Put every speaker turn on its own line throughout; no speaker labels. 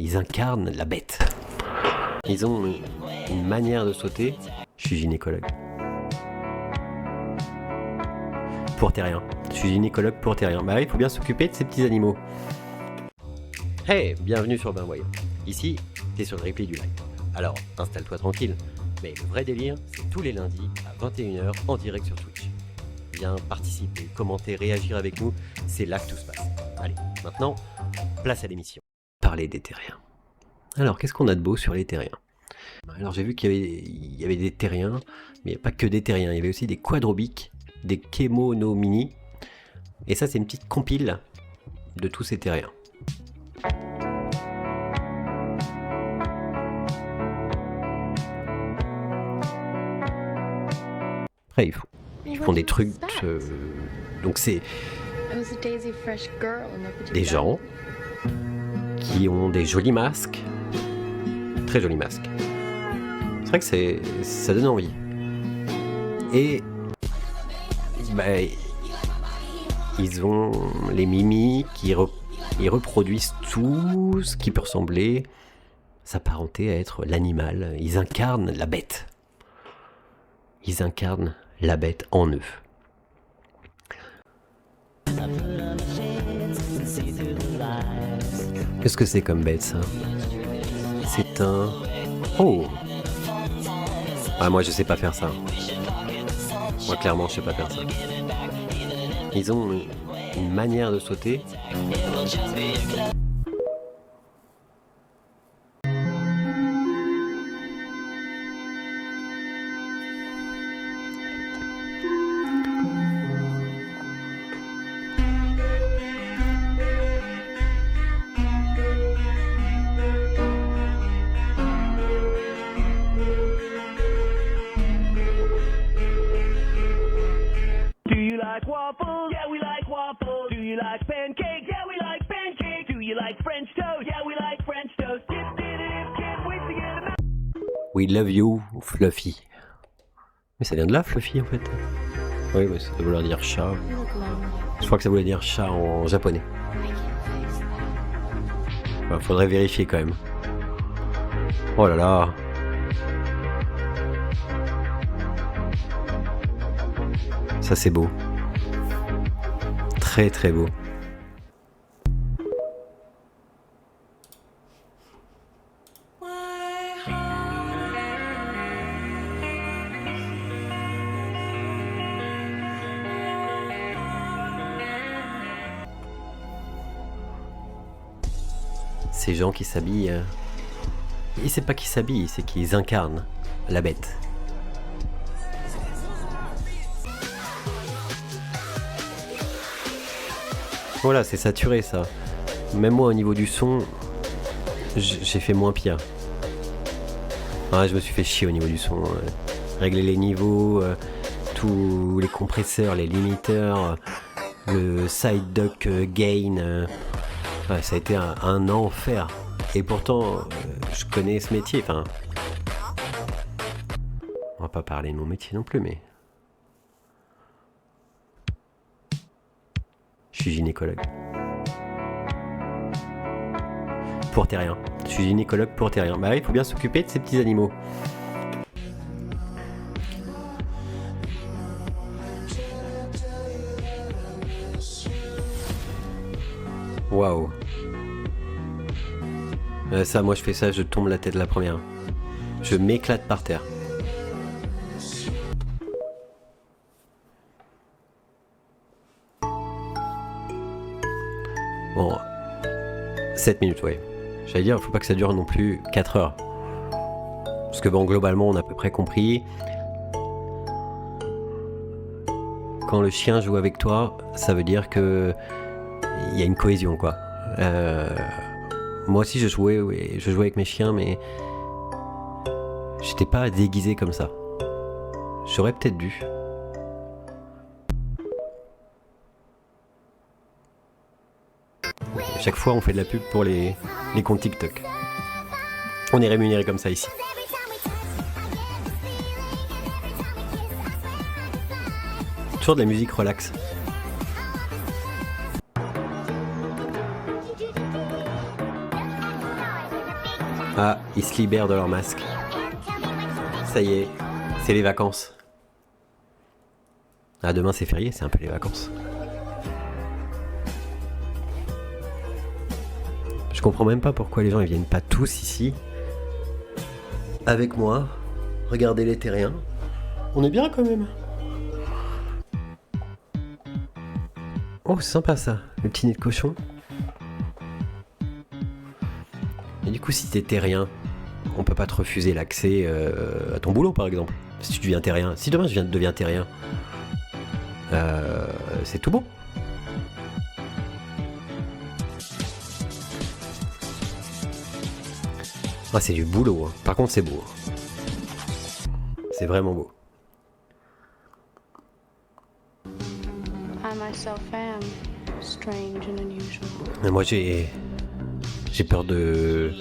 ils incarnent la bête. Ils ont une manière de sauter. Je suis gynécologue. Pour terrien. Je suis gynécologue pour terrien. Bah oui, il faut bien s'occuper de ces petits animaux. Hey, bienvenue sur Ben Voyant. Ici, t'es sur le replay du live. Alors, installe-toi tranquille. Mais le vrai délire, c'est tous les lundis à 21h en direct sur Twitch. Viens participer, commenter, réagir avec nous, c'est là que tout se passe. Allez, maintenant, place à l'émission. Parler des terriens. Alors, qu'est-ce qu'on a de beau sur les terriens? Alors, j'ai vu qu'il y avait des terriens, mais il n'y a pas que des terriens, il y avait aussi des quadrobiques, des kémonomini. Et ça, c'est une petite compile de tous ces terriens. Après, ils font des trucs... donc c'est des gens qui ont des jolis masques, très jolis masques. C'est vrai que ça donne envie. Et bah, ils ont les mimiques, ils reproduisent tout ce qui peut ressembler, s'apparenter à être l'animal. Ils incarnent la bête. Ils incarnent la bête en eux. Qu'est-ce que c'est comme bête, ça? C'est un... Oh! Ah, moi, je sais pas faire ça. Moi, clairement, je sais pas faire ça. Ils ont une manière de sauter.
Waffles? Yeah, we like waffles. Do you like pancakes? Yeah, we like pancakes. Do you like French toast? Yeah, we like French toast. Can't wait to get them out.
We love you, Fluffy. Mais ça vient de là, Fluffy, en fait. Oui, mais ça voulait dire chat. Je crois que ça voulait dire chat en japonais. Enfin, faudrait vérifier quand même. Oh là là. Ça, c'est beau. Très très beau. Ces gens qui s'habillent... Et c'est pas qu'ils s'habillent, c'est qu'ils incarnent la bête. Voilà, c'est saturé ça. Même moi au niveau du son, j'ai fait moins pire. Ah, je me suis fait chier au niveau du son. Régler les niveaux, tous les compresseurs, les limiteurs, le side duck gain. Ouais, ça a été un enfer. Et pourtant, je connais ce métier. Enfin, on va pas parler de mon métier non plus, mais... Je suis gynécologue. Pour terrien. Je suis gynécologue pour terrien. Bah oui, il faut bien s'occuper de ces petits animaux. Waouh. Ça, moi je fais ça, je tombe la tête la première. Je m'éclate par terre. Bon, 7 minutes, ouais. J'allais dire, il faut pas que ça dure non plus 4 heures. Parce que bon, globalement, on a à peu près compris. Quand le chien joue avec toi, ça veut dire que il y a une cohésion, quoi. Moi aussi, je jouais avec mes chiens, mais j'étais pas déguisé comme ça. J'aurais peut-être dû. Chaque fois, on fait de la pub pour les comptes TikTok. On est rémunéré comme ça ici. Toujours de la musique relax. Ah, ils se libèrent de leur masque. Ça y est, c'est les vacances. Ah, demain c'est férié, c'est un peu les vacances. Je comprends même pas pourquoi les gens ils viennent pas tous ici avec moi regarder les terriens. On est bien quand même. Oh, c'est sympa ça, le petit nez de cochon. Et du coup, si t'es terrien, on peut pas te refuser l'accès à ton boulot par exemple. Si tu deviens terrien, si demain je deviens terrien, c'est tout bon. Ah, c'est du boulot, hein. Par contre c'est beau. C'est vraiment beau.
I myself am strange and unusual.
Et moi j'ai peur de...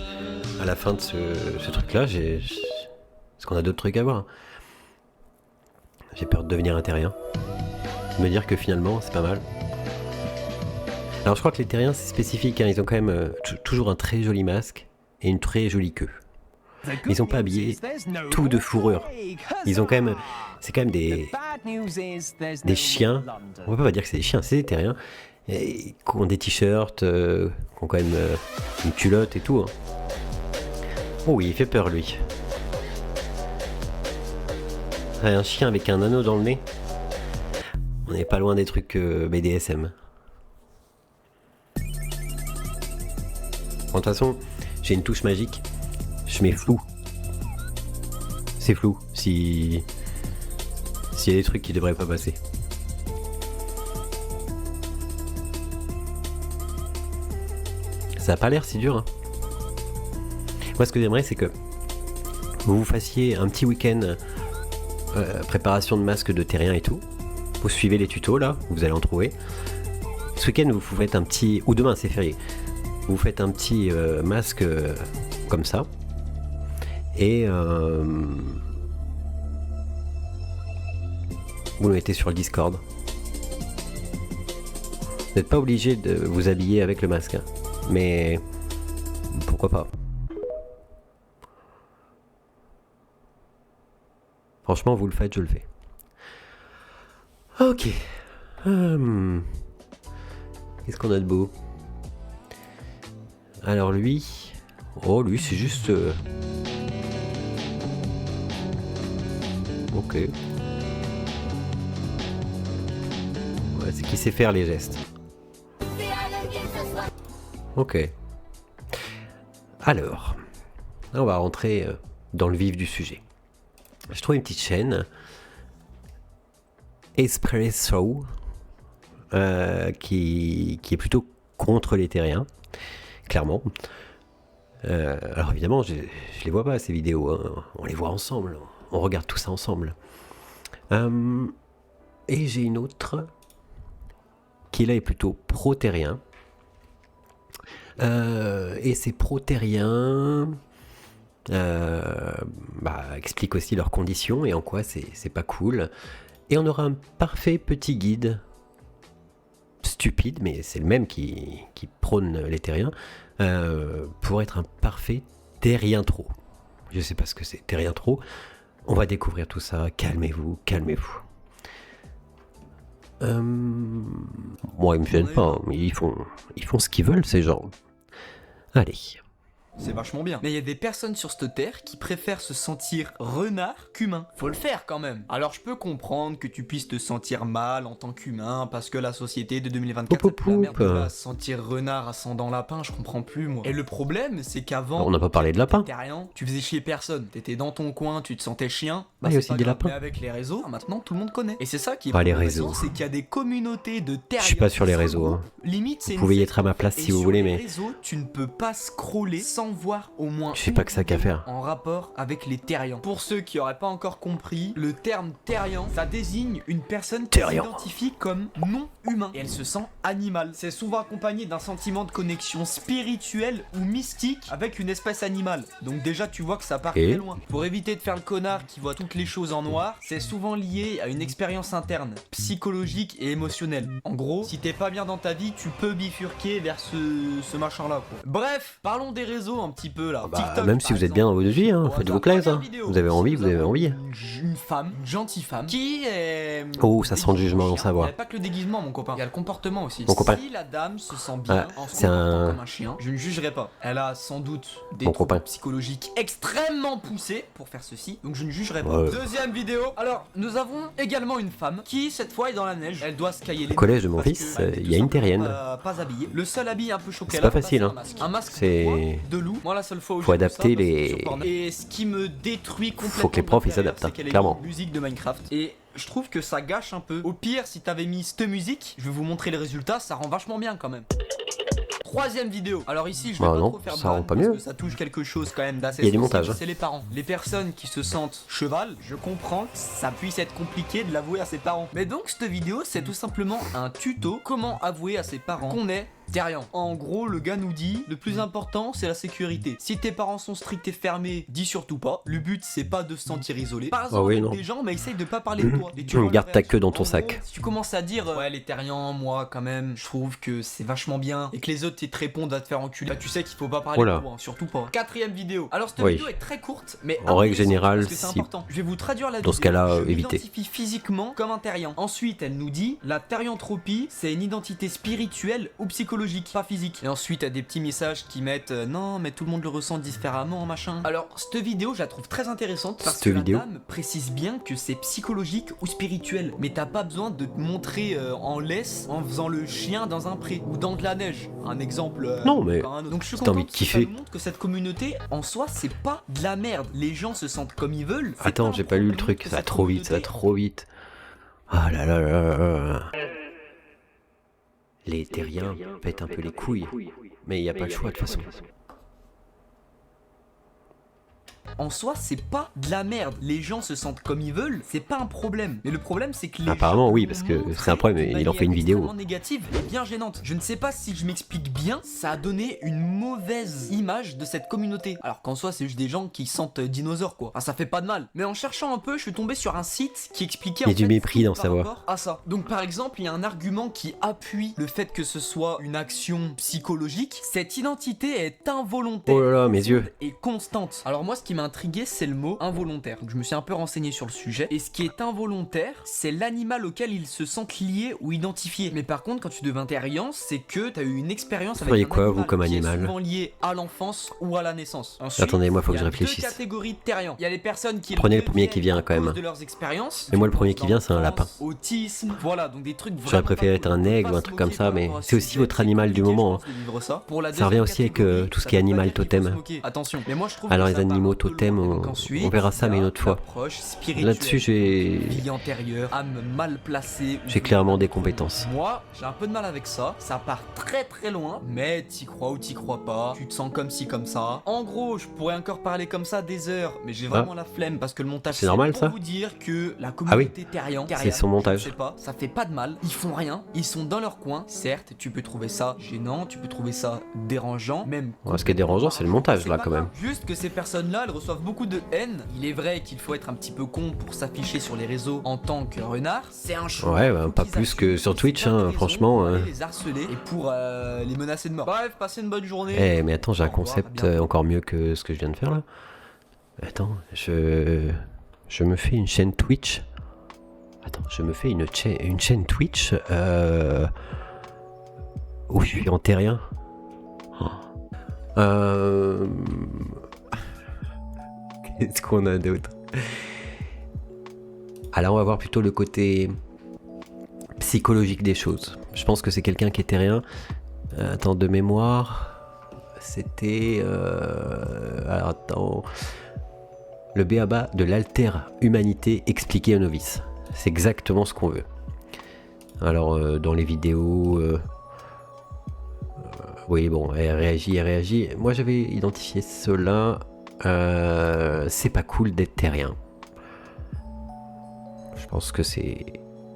À la fin de ce truc-là, parce qu'on a d'autres trucs à voir. J'ai peur de devenir un terrien. De me dire que finalement c'est pas mal. Alors je crois que les terriens c'est spécifique, hein. Ils ont quand même toujours un très joli masque et une très jolie queue. Ils sont pas habillés tout de fourrure. Ils ont quand même... C'est quand même des chiens. On peut pas dire que c'est des chiens, c'est des terriens. Et qui ont des t-shirts, qui ont quand même une culotte et tout. Hein. Oh oui, il fait peur lui. Un chien avec un anneau dans le nez. On n'est pas loin des trucs BDSM. Bon, de toute façon, j'ai une touche magique. Je mets flou. C'est flou. S'il y a des trucs qui devraient pas passer. Ça a pas l'air si dur. Hein. Moi, ce que j'aimerais, c'est que vous fassiez un petit week-end préparation de masques de terrien et tout. Vous suivez les tutos là, vous allez en trouver. Ce week-end, vous faites un petit... Ou demain, c'est férié. Vous faites un petit masque comme ça. Et vous le mettez sur le Discord. Vous n'êtes pas obligé de vous habiller avec le masque. Hein. Mais pourquoi pas? Franchement, vous le faites, je le fais. Ok. Qu'est-ce qu'on a de beau? Alors lui... Oh, lui, c'est juste... Ok. Ouais, c'est qu'il sait faire les gestes. Ok. Alors, là, on va rentrer dans le vif du sujet. Je trouve une petite chaîne, Espresso, qui est plutôt contre les terriens, clairement. Alors évidemment, je les vois pas ces vidéos, hein. On les voit ensemble, on regarde tout ça ensemble. Et j'ai une autre qui là est plutôt pro-terrien. Et ces pro-terriens expliquent aussi leurs conditions et en quoi c'est pas cool. Et on aura un parfait petit guide, stupide, mais c'est le même qui prône les terriens, pour être un parfait terrien trop. Je sais pas ce que c'est, terrien trop. On va découvrir tout ça, calmez-vous, calmez-vous. Moi, ils me gênent pas, hein, mais ils font ce qu'ils veulent, ces gens. Allez.
C'est vachement bien. Mais il y a des personnes sur cette terre qui préfèrent se sentir renard qu'humain. Faut le faire quand même. Alors je peux comprendre que tu puisses te sentir mal en tant qu'humain parce que la société de 2024 ça te merde de se sentir renard ascendant lapin, je comprends plus moi. Et le problème c'est qu'avant...
On n'a pas parlé de lapin.
Tu faisais chier personne. T'étais dans ton coin, tu te sentais chien.
Il y a aussi des lapins.
Mais avec les réseaux, maintenant tout le monde connaît. Et c'est ça qui est
les réseaux.
C'est qu'il y a des communautés de terriens.
Je suis pas sur les réseaux. Hein.
Limite, c'est
vous pouvez y être à ma place si vous voulez, mais...
Sur les réseaux, tu ne peux pas scroller sans voir au moins
je sais pas que ça qu'à faire.
En rapport avec les terriens. Pour ceux qui auraient pas encore compris, le terme terrien, ça désigne une personne qui s'identifie comme non humain et elle se sent animale. C'est souvent accompagné d'un sentiment de connexion spirituelle ou mystique avec une espèce animale. Donc déjà tu vois que ça part très loin. Pour éviter de faire le connard qui voit toutes les choses en noir, c'est souvent lié à une expérience interne, psychologique et émotionnelle. En gros, si t'es pas bien dans ta vie, tu peux bifurquer vers ce machin là quoi. Bref, parlons des réseaux réseaux un petit peu là.
Bah,
TikTok,
même si
par
vous êtes bien dans
exemple.
votre vie, hein,
Au
faites-vous
hasard,
plaisir.
première
Hein.
vidéo.
Vous avez envie,
Nous
vous avez
avons
envie.
Une femme, une gentille femme, qui est.
Oh, ça sent le jugement dans sa voix.
Il n'y a pas que le déguisement, mon copain. Il y a le comportement aussi.
Mon copain.
Si la dame se sent bien
Ah,
en se
c'est
comportant
un-
comme un chien, je ne jugerai pas. Elle a sans doute des
Mon
troubles
copain.
psychologiques extrêmement poussés pour faire ceci, donc je ne jugerai pas.
Ouais.
Deuxième vidéo. Alors, nous avons également une femme qui, cette fois, est dans la neige. Elle doit se cailler les
Au collège de
muscles
mon
parce
fils,
que elle n'est
il y a
tout
une terrienne.
simplement Pas habillée. Le seul habit un peu choqué
C'est
là,
pas facile,
c'est
hein.
un masque. Un masque
C'est-
de quoi de loup. Moi, la seule fois où
Faut
j'ai vu
adapter
ça, parce que
les-
sur Pornhub. Et ce qui me détruit complètement.
Faut que les profs, ils
de l'intérieur,
s'adaptent, hein,
c'est qu'elle ait
clairement.
une musique de Minecraft. Et je trouve que ça gâche un peu. Au pire, si t'avais mis cette musique, je vais vous montrer le résultat, ça rend vachement bien quand même. Troisième vidéo. Alors ici, je vais
Bah
pas
non,
trop faire de
ça rend
vannes
pas
parce
mieux.
que ça touche quelque chose quand même d'assez
Il y a du
sensible,
montage, hein.
c'est les parents. Les personnes qui se sentent cheval, je comprends que ça puisse être compliqué de l'avouer à ses parents. Mais donc cette vidéo, c'est tout simplement un tuto comment avouer à ses parents qu'on est terrien. En gros, le gars nous dit, le plus important, c'est la sécurité. Si tes parents sont stricts et fermés, dis surtout pas. Le but, c'est pas de se sentir isolé. Par exemple,
oui,
avec
non.
des gens, mais essaye de pas parler de toi. Et tu vois
Garde
leur
ta
réaction.
queue dans ton
En
sac.
gros, si tu commences à dire, ouais, les terriens, moi, quand même, je trouve que c'est vachement bien, et que les autres, ils te répondent à te faire enculer, bah, tu sais qu'il faut pas parler
Oh là.
de toi, hein, surtout pas. Quatrième vidéo. Alors, cette
Oui.
vidéo est très courte, mais
En règle
intéressante
générale,
parce que c'est
si-
important. Je vais vous traduire la
dans ce
vidéo.
cas-là,
Je
évitez.
m'identifie physiquement comme un terrien. Ensuite, elle nous dit, la terrianthropie, c'est une identité spirituelle ou psychologique, pas physique. Et ensuite, t'as des petits messages qui mettent, non, mais tout le monde le ressent différemment, machin. Alors, cette vidéo, je la trouve très intéressante parce
Cette
que
vidéo.
la dame précise bien que c'est psychologique ou spirituel. Mais t'as pas besoin de te montrer en laisse en faisant le chien dans un pré ou dans de la neige. Un exemple.
Non, mais
par un autre. Donc je suis
si t'as
content
envie de
parce que ça
kiffer.
nous montre que cette communauté en soi c'est pas de la merde. Les gens se sentent comme ils veulent. C'est
Attends,
un
j'ai pas lu le
problème
truc,
que
ça va
cette
trop vite, ça va
communauté-
trop vite. Ah là là là là là. Les terriens pètent un peu les couilles, mais il n'y a pas le choix de toute façon.
En soi, c'est pas de la merde. Les gens se sentent comme ils veulent, c'est pas un problème. Mais le problème, c'est que les
Apparemment,
gens
oui,
l'ont
parce que
montré
c'est un problème,
d'une
il en fait une
manière
vidéo.
extrêmement négative et bien gênante. Je ne sais pas si je m'explique bien, ça a donné une mauvaise image de cette communauté. Alors qu'en soi, c'est juste des gens qui sentent dinosaures, quoi. Enfin, ça fait pas de mal. Mais en cherchant un peu, je suis tombé sur un site qui expliquait
Il y a
en
du
fait,
mépris
tout
dans
par
sa voix.
rapport à ça. Donc par exemple, il y a un argument qui appuie le fait que ce soit une action psychologique. Cette identité est involontaire.
Oh là là, mes yeux.
Et constante. Alors moi, ce qui m'a intrigué, c'est le mot involontaire. Donc je me suis un peu renseigné sur le sujet. Et ce qui est involontaire, c'est l'animal auquel ils se sentent liés ou identifiés. Mais par contre, quand tu deviens terrien, c'est que t'as eu une expérience avec
feriez
un
quoi,
animal
vous, comme
qui
animal
est souvent lié à l'enfance ou à la naissance. Ensuite,
Attendez, moi, faut que
il y
je
a
réfléchisse.
deux catégories de terriens. Il y a les personnes qui
Prenez le premier qui
deviennent
vient,
à
quand même.
cause de leurs expériences.
Mais moi, le premier qui vient, c'est un lapin.
Autisme, voilà, donc des trucs
J'aurais
vraiment
préféré
pas
être un
cool.
aigle
Faut
ou un
pas
truc
se
comme
moquer
ça,
par
mais
rapport à ce
c'est aussi
sujet,
votre animal du
compliqué,
moment,
je pense, de vivre ça. Pour la
Ça revient
deuxième
aussi avec,
catégorie,
tout ce
ça
qui est
veut pas
animal
dire qu'il faut
totem.
se moquer. Attention, mais moi je trouve
Alors
que
les
ça part
animaux
un peu
totems,
loin.
on-
Donc ensuite,
on verra ça,
il y a
mais une autre fois.
l'approche spirituelle.
Là-dessus, j'ai
Vie antérieure, âme mal placée.
j'ai clairement des compétences.
Moi, j'ai un peu de mal avec ça. Ça part très très loin. Mais t'y crois ou t'y crois pas. Tu te sens comme ci, comme ça. En gros, je pourrais encore parler comme ça des heures. Mais j'ai vraiment la flemme parce que le montage
C'est normal,
pour
ça
vous dire que la communauté terrien,
C'est son montage.
je sais pas, ça fait pas de mal. Ils font rien. Ils sont dans leur coin. Certes, tu peux trouver ça gênant. Tu peux trouver ça dérangeant. Même.
Ouais, ce qui est dérangeant, c'est le montage,
C'est
là,
pas
quand
grave.
même.
Juste que ces personnes-là, elles reçoivent beaucoup de haine. Il est vrai qu'il faut être un petit peu con pour s'afficher sur les réseaux en tant que renard. C'est un choix.
Ouais, bah,
Faut
pas
qu'ils
plus que
assument.
sur
C'est
Twitch,
pas
hein,
des raisons
franchement,
pour aller les harceler et pour les menacer de mort. Bref, passez une bonne journée.
Eh, mais attends, j'ai un
Au revoir,
concept
à bientôt.
encore mieux que ce que je viens de faire, là. Attends, je me fais une chaîne Twitch. Attends, je me fais une chaîne Twitch où je suis en terrien. Qu'est-ce qu'on a d'autre? Alors, on va voir plutôt le côté psychologique des choses. Je pense que c'est quelqu'un qui est terrien. Attends, de mémoire, c'était... alors, attends... Le b.a.-ba de l'alter-humanité expliqué aux novices. C'est exactement ce qu'on veut. Alors, dans les vidéos... oui, bon, elle réagit. Moi, j'avais identifié cela. C'est pas cool d'être terrien. Je pense que c'est...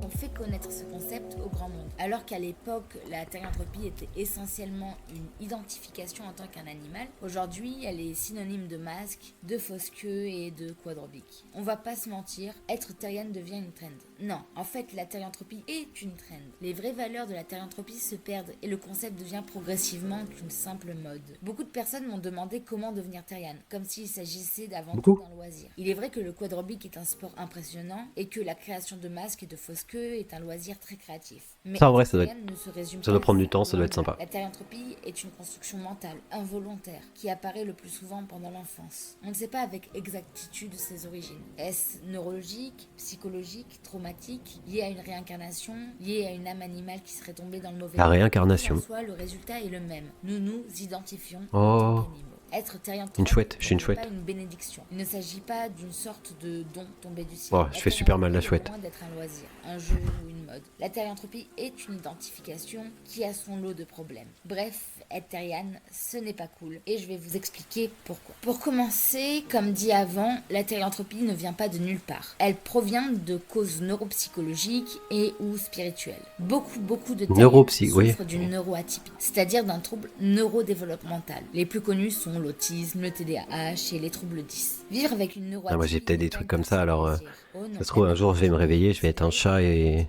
On fait connaître ce concept au grand monde. Alors qu'à l'époque, la therianthropie était essentiellement une identification en tant qu'un animal, aujourd'hui, elle est synonyme de masque, de fausse queue et de quadrobique. On va pas se mentir, être terrien devient une trend. Non, en fait, la therianthropie est une trend. Les vraies valeurs de la therianthropie se perdent et le concept devient progressivement qu'une simple mode. Beaucoup de personnes m'ont demandé comment devenir terrian, comme s'il s'agissait d'avant tout d'un loisir. Il est vrai que le quadrobique est un sport impressionnant et que la création de masques et de fausses queues est un loisir très créatif. Mais
Ça, en vrai, ça doit,
ne se résume
ça doit
pas
prendre
à
du temps, ça doit être sympa.
La therianthropie est une construction mentale, involontaire, qui apparaît le plus souvent pendant l'enfance. On ne sait pas avec exactitude ses origines. Est-ce neurologique, psychologique, traumatique, lié à une réincarnation, lié à une âme animale qui serait tombée dans le mauvais
La
monde?
réincarnation.
En soi, le résultat est le même. Nous nous identifions
Oh.
en tant qu'animaux. Être therianthrope
Une chouette, je suis une
n'est
chouette.
pas une bénédiction. Il ne s'agit pas d'une sorte de don tombé du ciel.
Oh, je fais super mal la chouette.
Loin d'être un loisir, un jeu ou une mode. La therianthropie est une identification qui a son lot de problèmes. Bref, être terrian, ce n'est pas cool. Et je vais vous expliquer pourquoi. Pour commencer, comme dit avant, la therianthropie ne vient pas de nulle part. Elle provient de causes neuropsychologiques et ou spirituelles. Beaucoup de terriens souffrent d'une neuroatypie, c'est-à-dire d'un trouble neurodéveloppemental. Les plus connus sont l'autisme, le TDAH et les troubles 10. Vivre avec une neuroatypie...
Moi j'ai peut-être des trucs comme ça, alors ça se trouve un jour je vais me réveiller, je vais être un chat et...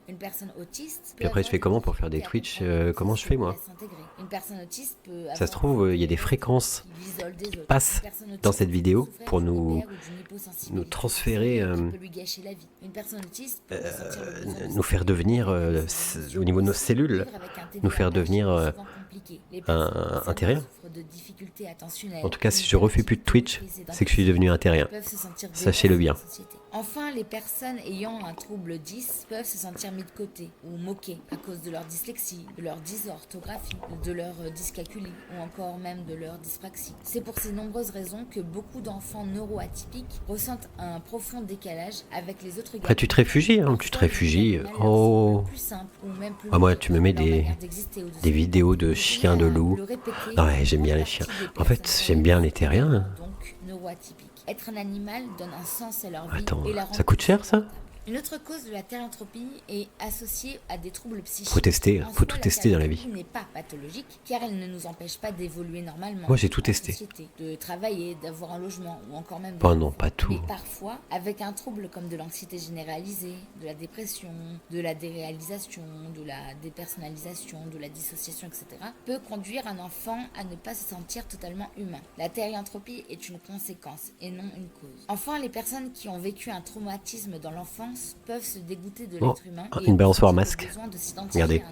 Une personne autiste...
Puis après je fais comment pour faire des Twitch, comment je fais moi?
Une personne autiste peut
Ça se trouve, il y a des fréquences qui passent dans cette vidéo pour nous transférer, nous faire devenir, au niveau de nos cellules, nous faire devenir un terrien. En tout cas, si je refais plus de Twitch, c'est que je suis devenu un terrien. Sachez-le bien.
Enfin, les personnes ayant un trouble 10 peuvent se sentir mis de côté ou moquées à cause de leur dyslexie, de leur dysorthographie, de leur dyscalculie ou encore même de leur dyspraxie. C'est pour ces nombreuses raisons que beaucoup d'enfants neuroatypiques ressentent un profond décalage avec les autres.
Après, tu te réfugies, hein, tu te réfugies. Oh, ah, moi, tu me mets des vidéos de chiens, de loups. Non, ouais, j'aime bien les chiens. En fait, j'aime bien les terriens.
Donc, neuroatypiques. Être un animal donne un sens à leur vie.
Attends,
et la
ça coûte cher ça?
Une autre cause de la therianthropie est associée à des troubles psychiques.
Faut tester, faut tout tester dans la vie.
Elle n'est pas pathologique car elle ne nous empêche pas d'évoluer normalement.
Moi j'ai tout testé.
De travailler, d'avoir un logement ou encore même...
Oh non, pas tout.
Mais parfois, avec un trouble comme de l'anxiété généralisée, de la dépression, de la déréalisation, de la dépersonnalisation, de la dissociation, etc., peut conduire un enfant à ne pas se sentir totalement humain. La therianthropie est une conséquence et non une cause. Enfin, les personnes qui ont vécu un traumatisme dans l'enfance peuvent se dégoûter de l'être humain.
Une balançoire masque. Regardez,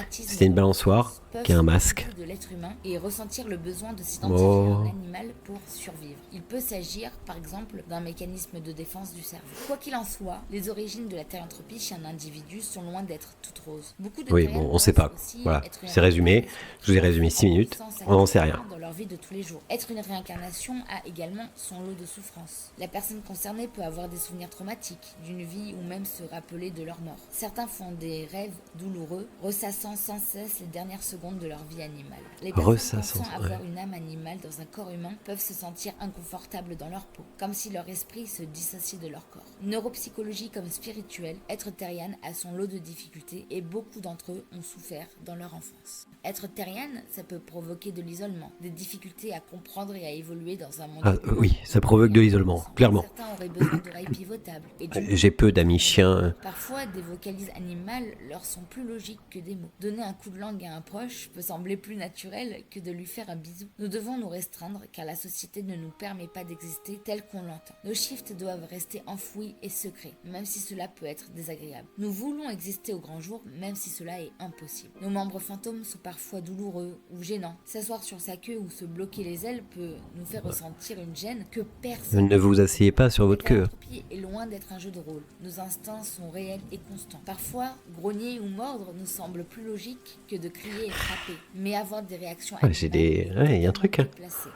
c'était une balançoire qui a un masque.
De l'être humain et ressentir le besoin de s'identifier à un animal pour survivre. Il peut s'agir, par exemple, d'un mécanisme de défense du cerveau. Quoi qu'il en soit, les origines de la therianthropie chez un individu sont loin d'être toutes roses. Beaucoup de
oui, bon, on sait pas. Voilà, c'est résumé. Je vous ai résumé 6 minutes. On n'en sait rien.
Dans leur vie de tous les jours. Être une réincarnation a également son lot de souffrances. La personne concernée peut avoir des souvenirs traumatiques d'une vie ou même se rappeler de leur mort. Certains font des rêves douloureux, ressassant sans cesse les dernières secondes de leur vie animale. Les personnes pensant avoir une âme animale dans un corps humain peuvent se sentir inconfortables dans leur peau, comme si leur esprit se dissociait de leur corps. Neuropsychologie comme spirituelle, être terrian a son lot de difficultés et beaucoup d'entre eux ont souffert dans leur enfance. Être terrian, ça peut provoquer de l'isolement, des difficultés à comprendre et à évoluer dans un monde...
oui, ça provoque de l'isolement, clairement.
Certains auraient besoin d'oreilles pivotables.
J'ai peu d'amis chiens.
Parfois, des vocalises animales leur sont plus logiques que des mots. Donner un coup de langue à un proche peut sembler plus naturel que de lui faire un bisou. Nous devons nous restreindre car la société ne nous permet pas d'exister tel qu'on l'entend. Nos shifts doivent rester enfouis et secrets, même si cela peut être désagréable. Nous voulons exister au grand jour, même si cela est impossible. Nos membres fantômes sont parfois douloureux ou gênants. S'asseoir sur sa queue ou se bloquer les ailes peut nous faire ressentir une gêne que personne...
Ne vous asseyez pas sur votre queue.
La thérapie est loin d'être un jeu de rôle. Nos instincts sont réels et constants. Parfois, grogner ou mordre nous semble plus logique que de crier et frapper. Mais avoir des réactions
il y a un truc.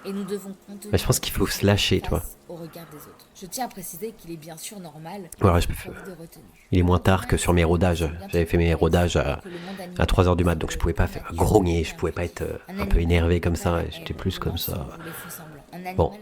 Et nous devons contenir
je pense qu'il faut se lâcher, toi.
Au regard des autres. Je tiens à préciser qu'il est bien sûr normal
voilà, il est moins tard que sur mes rodages. J'avais fait mes rodages à 3h du mat, donc je pouvais pas faire grogner, je pouvais pas être un peu énervé comme ça, j'étais plus comme ça. Bon,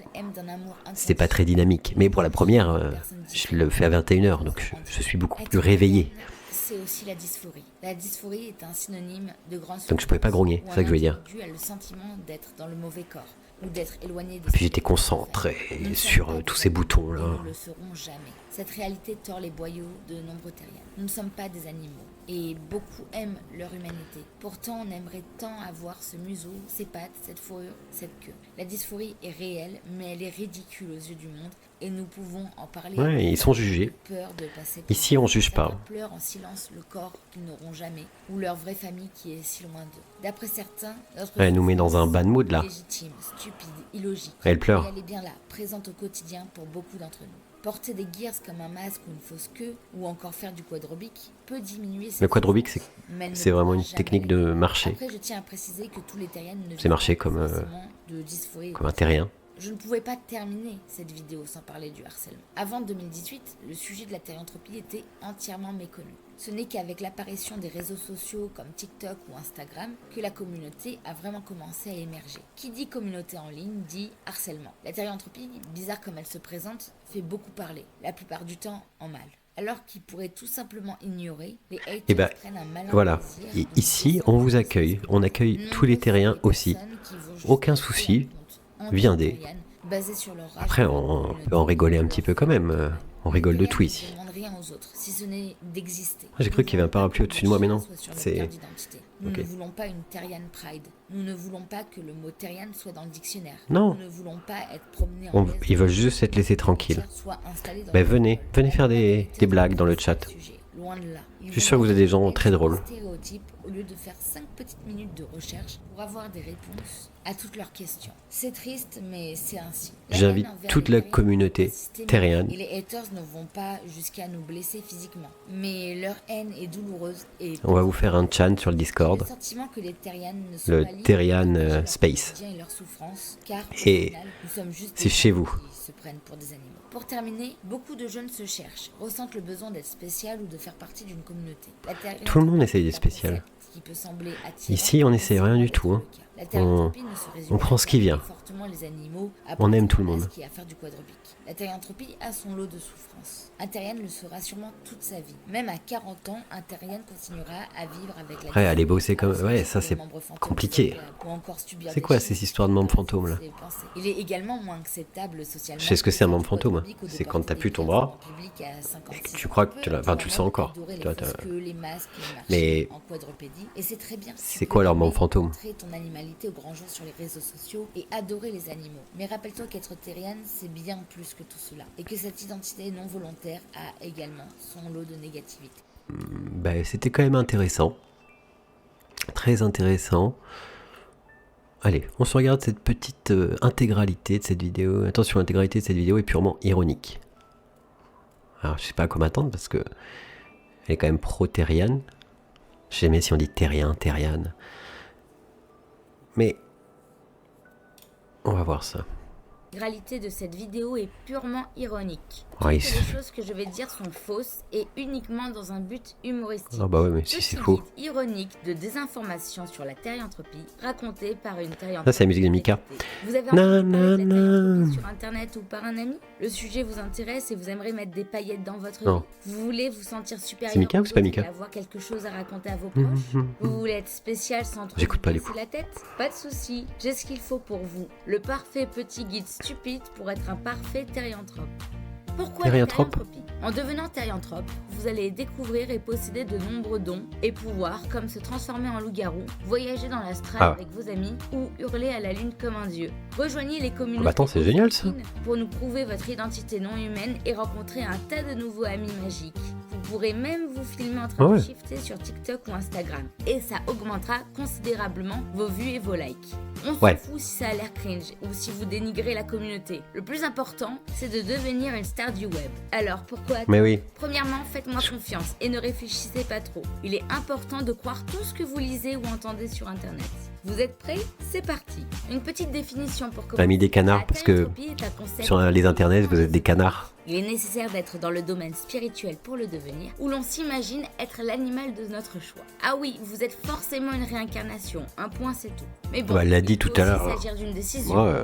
c'était pas très dynamique, mais pour la première, je le fais à 21h, donc je suis beaucoup plus réveillé.
c'est aussi la dysphorie. La dysphorie est un synonyme de grande
Donc je pouvais pas grogner, c'est ça que je veux dire.
Dû à le sentiment d'être dans le mauvais corps ou d'être éloigné des...
Puis j'étais concentré sur tous ces boutons là.
Nous ne le serons jamais. Cette réalité tord les boyaux de nombreux terriens. Nous ne sommes pas des animaux et beaucoup aiment leur humanité. Pourtant, on aimerait tant avoir ce museau, ces pattes, cette fourrure, cette queue. La dysphorie est réelle, mais elle est ridicule aux yeux du monde et nous pouvons en parler.
Ouais, ils sont jugés.
Peur de passer.
Ici, on juge pas.
Certains pleurent en silence le corps qu'ils n'auront jamais ou leur vraie famille qui est si loin d'eux. D'après certains, notre
Elle nous met dans un bad mood là.
légitime, stupide, illogique.
Elle pleure.
Mais elle est bien là, présente au quotidien pour beaucoup d'entre nous. Porter des gears comme un masque ou une fausse queue, ou encore faire du quadrobique, peut diminuer cette
Le quadrobique,
souffrance, mais elle ne
c'est vraiment
pourra
une
jamais
technique de marcher.
Après, je tiens à préciser que tous les terriens ne
C'est
vivent
marcher
pas
comme,
forcément de dysphorie.
Comme un terrien.
Je ne pouvais pas terminer cette vidéo sans parler du harcèlement. Avant 2018, le sujet de la thérianthropie était entièrement méconnu. Ce n'est qu'avec l'apparition des réseaux sociaux comme TikTok ou Instagram que la communauté a vraiment commencé à émerger. Qui dit communauté en ligne dit harcèlement. La thérianthropie, bizarre comme elle se présente, fait beaucoup parler, la plupart du temps en mal. Alors qu'ils pourraient tout simplement ignorer, les haters
Et bah,
prennent un malin
voilà.
plaisir
Et
de
ici,
descendre
on vous
les
accueille.
réseaux
On accueille
sociaux.
tous les terriens
Nombreuses
aussi.
personnes qui vont juste
Aucun
créer
souci.
un compte
Viendez.
anti-terrienne basé sur leur rage
Après,
de
on peut en rigoler un petit peu quand même. On rigole de tout ici.
Ne demande rien aux autres, si ce n'est d'exister.
J'ai cru qu'il y avait un parapluie au-dessus de moi, mais non.
C'est.
C'est...
Nous
Ok.
ne voulons pas une Terrian Pride. Nous ne voulons pas que le mot Terrian soit dans le dictionnaire.
Non.
Nous ne voulons pas être promenés en veste
Ils veulent juste être laissés tranquilles.
soit installés dans
Ben
le-
venez faire des blagues dans le chat.
Loin de là.
Je suis sûr que vous êtes des gens très drôles.
Stéréotypes au lieu de faire 5 petites minutes de recherche pour avoir des réponses à toutes leurs questions. C'est triste, mais c'est ainsi. La
J'invite
haine envers
toute
les
la
terriens
communauté
est systémique
terrienne.
Et les haters ne vont pas jusqu'à nous blesser physiquement. Mais leur haine est douloureuse et
On va vous faire un chan sur le Discord.
le sentiment que les terriennes ne sont
Le
pas libres
Terrian,
de partager leur
Space.
quotidien et leur souffrance, car au
Et
final, nous sommes juste
c'est
des
chez
gens
vous.
qui se prennent pour des animaux. Pour terminer, beaucoup de jeunes se cherchent, ressentent le besoin d'être spécial ou de faire partie d'une communauté. La thérianthropie
Tout le monde essaye d'être
est un
spécial.
concept qui peut sembler attirant,
Ici, on
mais
essaie
c'est
rien
loin
du
d'être
tout, hein.
le cas. La thérianthropie ne se résume
on prend
pas
ce qui
à
vient.
aimer fortement les animaux, à
On aime
porter
tout le
un
monde.
masque et à faire du quadrupique. La thérianthropie a son lot de souffrances. Un terrien le sera sûrement toute sa vie. Même à 40 ans, un terrien continuera à vivre avec la
Après, aller bosser comme...
dysphorie,
Ouais, ça c'est
les membres fantômes
compliqué.
qui ou encore subir
C'est
des
quoi
chiffres.
ces histoires de membres fantômes là?
Il est également moins acceptable socialement.
Je sais ce que
de
c'est un
faire
membre
du
fantôme.
quadrupique ou de
C'est quand
porter
t'as
des
plus ton
gears
bras
en public à 56
et que tu
ans.
crois que
On
tu
peut
l'as... Enfin, tu le sens encore.
adorer les
Tu vois, t'as-
fausses queues, les masques, les marchés
Mais
en quadrupédie, et c'est très bien.
c'est
Tu
quoi
peux
leur
aimer,
membre fantôme?
montrer ton animalité au grand jour sur les réseaux sociaux et adorer les animaux. Mais rappelle-toi qu'être terrienne, c'est bien plus que tout cela. Et que cette identité non volontaire a également son lot de négativité.
Ben, c'était quand même intéressant. Très intéressant. Allez, on se regarde cette petite intégralité de cette vidéo. Attention, l'intégralité de cette vidéo est purement ironique. Alors, je sais pas à quoi m'attendre parce que elle est quand même pro-terrienne. Je sais jamais si on dit terrien, terriane. Mais on va voir ça.
L'intégralité de cette vidéo est purement ironique.
Ouais,
Toutes les choses que je vais dire sont fausses et uniquement dans un but humoristique.
Ah bah ouais, mais si c'est faux.
Ironique de désinformation sur la thérianthropie racontée par une thérianthropie.
Ça, c'est la musique de Mika.
Vous avez
Na,
entendu parler de la
na, na.
thérianthropie sur internet ou par un ami? Le sujet vous intéresse et vous aimeriez mettre des paillettes dans votre
Non.
vie? Vous voulez vous sentir supérieur
C'est Mika
aux
ou c'est pas
autres
Mika?
et avoir quelque chose à raconter à vos proches? Vous voulez être spécial sans trop
J'écoute
vous
pas du
casser
coup.
la tête? Pas de souci, j'ai ce qu'il faut pour vous. Le parfait petit guide stupide pour être un parfait thérianthrope. Pourquoi la
Thérianthrope?
thérianthropie? En devenant thérianthrope, vous allez découvrir et posséder de nombreux dons et pouvoirs comme se transformer en loup-garou, voyager dans l'astral
Ah.
avec vos amis ou hurler à la lune comme un dieu. Rejoignez les communautés
bah attends, c'est génial, ça.
pour nous prouver votre identité non humaine et rencontrer un tas de nouveaux amis magiques. Vous pourrez même vous filmer en train
Ah ouais.
de shifter sur TikTok ou Instagram et ça augmentera considérablement vos vues et vos likes. On
Ouais.
s'en fout si ça a l'air cringe ou si vous dénigrez la communauté. Le plus important, c'est de devenir une star du web. Alors pourquoi
Mais oui.
Premièrement, faites-moi confiance et ne réfléchissez pas trop. Il est important de croire tout ce que vous lisez ou entendez sur Internet. Vous êtes prêts? C'est parti. Une petite définition pour
On a
commencer.
mis des canards
La
parce que
thérianthropie est un concept
sur les internets, vous êtes des canards.
Il est nécessaire d'être dans le domaine spirituel pour le devenir, où l'on s'imagine être l'animal de notre choix. Ah oui, vous êtes forcément une réincarnation, un point c'est tout. Mais bon,
Bah, elle l'a dit
il peut
tout à
aussi
l'heure.
s'agir d'une décision
Moi,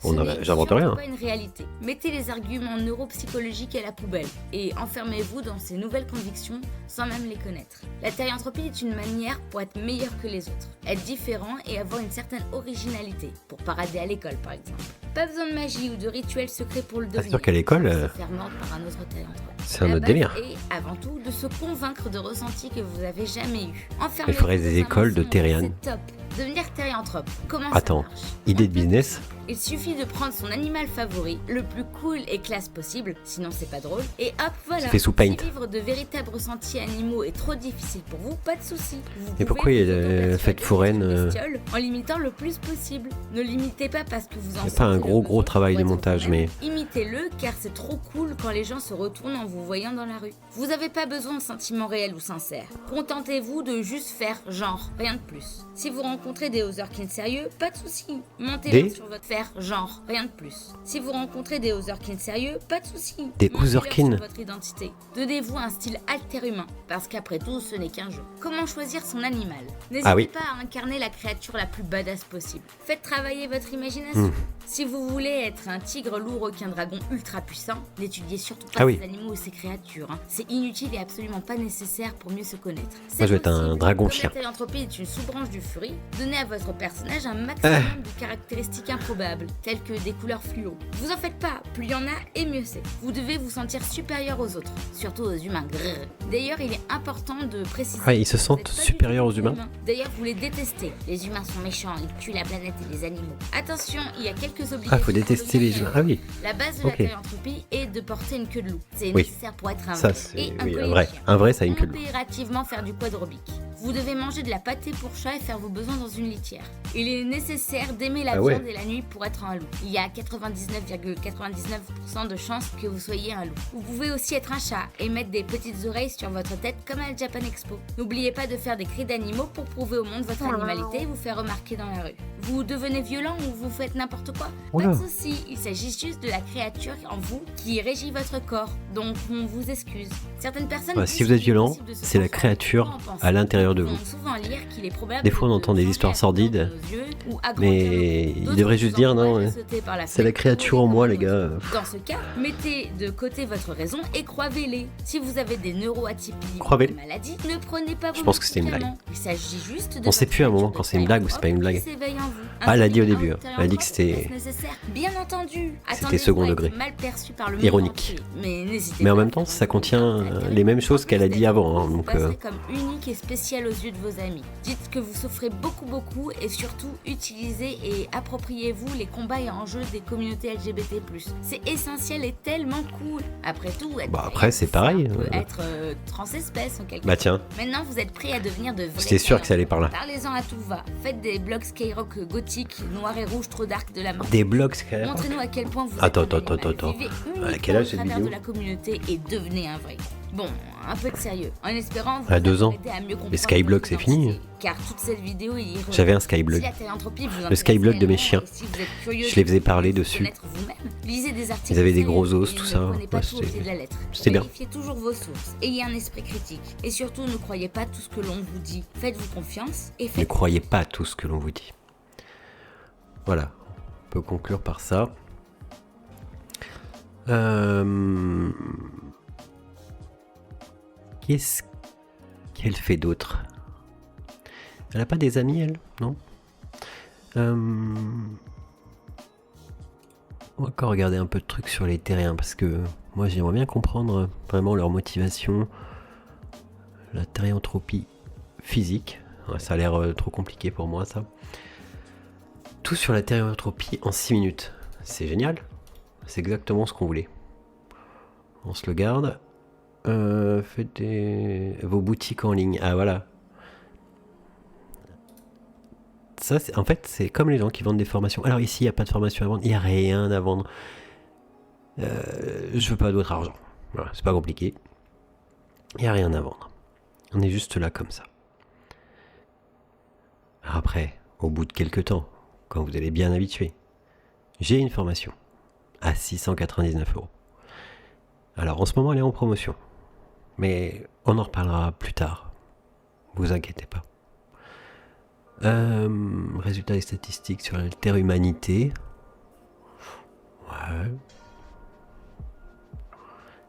ou d'un jeu.
j'invente rien.
Ce n'est pas une réalité. Mettez les arguments neuropsychologiques à la poubelle et enfermez-vous dans ces nouvelles convictions sans même les connaître. La thérianthropie est une manière pour être meilleur que les autres, être différent et avoir une certaine originalité, pour parader à l'école par exemple. Pas besoin de magie ou de rituels secrets pour le devenir.
sûr qu'à l'école,
Se faire mordre par un autre thérianthrope.
c'est un
La
autre
base
délire.
est avant tout de se convaincre de ressentis que vous avez jamais eu.
Il faudrait des écoles de Thériane.
C'est top. Devenir thérianthrope, comment
Attends,
ça marche?
idée de business.
Il suffit de prendre son animal favori, le plus cool et classe possible, sinon c'est pas drôle, et hop, voilà.
C'est fait sous Paint.
Si vivre de véritables ressentis animaux est trop difficile pour vous, pas de souci. Vous
Et
pouvez
pourquoi il y a
vous
la
auto-persuader
fête
d'être
foraine,
une bestiole en limitant le plus possible. Ne limitez pas parce que vous en
Il y a pas un
sentez le
gros
besoin
travail
pour
de
être
montage,
vous-même.
mais-
Imitez-le car c'est trop cool quand les gens se retournent en vous voyant dans la rue. Vous avez pas besoin de sentiments réels ou sincères. Contentez-vous de juste faire genre, rien de plus. Si vous rencontrez des Ozerkins sérieux, pas de souci. Montez-le
Des
sur votre faire genre, rien de plus. Si vous rencontrez des Ozerkins sérieux, pas de souci.
Des
Montez-leur
Ozerkins.
sur votre identité. Donnez-vous un style alter-humain, parce qu'après tout, ce n'est qu'un jeu. Comment choisir son animal? N'hésitez
Ah oui.
pas à incarner la créature la plus badass possible. Faites travailler votre imagination. Si vous voulez être un tigre, loup, requin, dragon ultra puissant, n'étudiez surtout pas
Ah oui.
ces animaux ou ces créatures. Hein. C'est inutile et absolument pas nécessaire pour mieux se connaître.
Moi, je vais être un dragon chien.
Comme la thérianthropie est une sous-branche du furie, donnez à votre personnage un maximum de caractéristiques improbables, telles que des couleurs fluo. Vous en faites pas, plus il y en a et mieux c'est. Vous devez vous sentir supérieur aux autres, surtout aux humains. Grrr. D'ailleurs, il est important de préciser.
Ouais, ils se
que vous
sentent
n'êtes pas du
supérieurs
tout
aux humains.
D'ailleurs, vous les détestez. Les humains sont méchants, ils tuent la planète et les animaux. Attention, il y a quelques obligations.
Ah, faut détester les humains. Ah oui.
La base de
Ok.
la thérianthropie est de porter une queue de loup. C'est
Oui.
nécessaire pour être un
Ça,
vrai.
c'est
Et un
oui,
collier
un
de
vrai.
chien.
Un vrai, ça a une queue de loup.
Impérativement faire du quadrubique. Vous devez manger de la pâtée pour chat et faire vos besoins dans une litière. Il est nécessaire d'aimer la
Ah ouais.
viande et la nuit pour être un loup. Il y a 99,99% de chances que vous soyez un loup. Vous pouvez aussi être un chat et mettre des petites oreilles sur votre tête comme à la Japan Expo. N'oubliez pas de faire des cris d'animaux pour prouver au monde votre animalité et vous faire remarquer dans la rue. Vous devenez violent ou vous faites n'importe quoi? Pas
Oula.
de souci, il s'agit juste de la créature en vous qui régit votre corps. Donc on vous excuse. Certaines personnes
Ouais,
disent
si vous êtes
qu'il est
violent,
possible de se
c'est la
transformer.
créature
Quoi en pensez
à l'intérieur de
Ils
vous.
vont souvent lire qu'il est probable
Des fois, on
de
entend des
changer
histoires
la couleur
sordides,
de nos yeux ou agrandir
mais
nos
il
D'autres
devrait
vous
juste dire non,
encouragent à
ouais.
sauter par la
C'est la
fenêtre
créature
pour
en moi,
les
les gars.
Dans ce cas, mettez de côté votre raison et croivez-les. Si vous avez des neuroatypies ou
Croivez-les.
des maladies, ne prenez pas vos
Je pense que c'était une
médicaments. Il s'agit juste de
On sait
votre
plus à un moment
nature
quand
de
c'est une blague ou c'est pas une
thérianthrope
blague.
qui s'éveille en vous.
Ah, elle a dit au
Un
début, hein. Elle a dit que
thérianthrope,
c'était-
est-ce nécessaire Bien entendu.
C'était
Attendez-vous
second
à être
degré.
mal perçu par le monde
Ironique.
entier. Mais n'hésitez
Mais en
pas
même
à
temps,
faire
ça
vos
contient
besoins altérés.
les mêmes choses qu'elle a dit avant, hein,
Vous
donc,
passerez comme unique et spécial aux yeux de vos amis. Dites que vous souffrez beaucoup et surtout utilisez et appropriez-vous les combats et enjeux des communautés LGBT+. C'est essentiel et tellement cool. Après tout, être
Bah, après, c'est pareil,
ça peut
euh.
être transespèce en quelque
Bah
sorte.
tiens,
Maintenant, vous êtes prêts à devenir de vrais
j'étais sûr que ça allait par là.
Parlez-en à tout va. Faites des blogs Skyrock gothiques, noirs et rouges trop dark de la mort.
Des blogs, Skyrock.
Montrez-nous à quel point vous
Attends,
êtes un
attends,
animal.
attends.
Vivez
À quel âge, cette
uniquement au travers
vidéo
de la communauté et devenez un vrai. Bon, un peu de sérieux. En espérant vous
À 2 ans.
aider à mieux comprendre
Les Skyblog,
votre
c'est fini.
identité. Car toute cette vidéo est ironique.
J'avais un Skyblog.
Si la thérianthropie vous
Le
intéresse
Skyblog de mes
réellement
chiens.
et si vous êtes curieux
Je les
de
faisais parler
vous
dessus.
connaître vous-même, lisez des articles
Ils avaient des
sérieux
gros os,
et
tout
ne
ça.
prenez pas
Ouais,
tout au pied
c'était-
de la lettre.
c'était bien.
Vérifiez toujours vos sources. Ayez un esprit critique. Et surtout, ne croyez pas tout ce que l'on vous dit. Faites-vous confiance et
Ne
faites.
croyez pas à tout ce que l'on vous dit. Voilà, on peut conclure par ça. Qu'est-ce qu'elle fait d'autre? Elle a pas des amis, elle? Non? On va encore regarder un peu de trucs sur les terriens parce que moi j'aimerais bien comprendre vraiment leur motivation, la thérianthropie physique. Ouais, ça a l'air trop compliqué pour moi ça. Tout sur la thérianthropie en 6 minutes. C'est génial. C'est exactement ce qu'on voulait. On se le garde. Faites vos boutiques en ligne. Ah voilà. Ça, en fait, c'est comme les gens qui vendent des formations. Alors ici, il n'y a pas de formation à vendre. Il n'y a rien à vendre. Je veux pas d'autre argent. Voilà, c'est pas compliqué. Il n'y a rien à vendre. On est juste là comme ça. Après, au bout de quelques temps, quand vous allez bien habitué, j'ai une formation à 699 €. Alors en ce moment elle est en promotion. Mais on en reparlera plus tard. Vous inquiétez pas. Résultats des statistiques sur l'interhumanité. Ouais.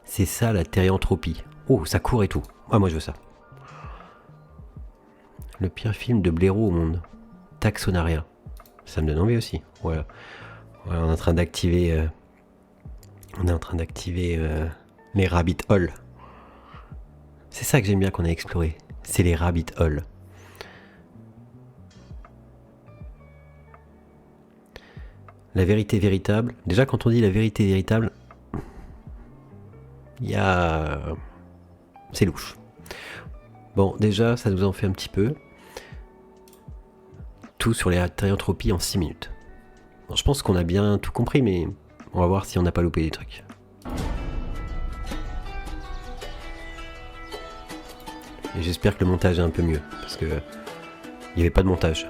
C'est ça la thérianthropie. Oh, ça court et tout. Ah, moi je veux ça. Le pire film de blaireau au monde. Taxonaria. Ça me donne envie aussi. Voilà. Voilà, on est en train d'activer. Les rabbit holes. C'est ça que j'aime bien qu'on ait exploré. C'est les rabbit holes. La vérité véritable. Déjà, quand on dit la vérité véritable, il y a... C'est louche. Bon, déjà, ça nous en fait un petit peu. Tout sur les thérianthropies en 6 minutes. Bon, je pense qu'on a bien tout compris, mais on va voir si on n'a pas loupé des trucs. Et j'espère que le montage est un peu mieux, parce que il n'y avait pas de montage.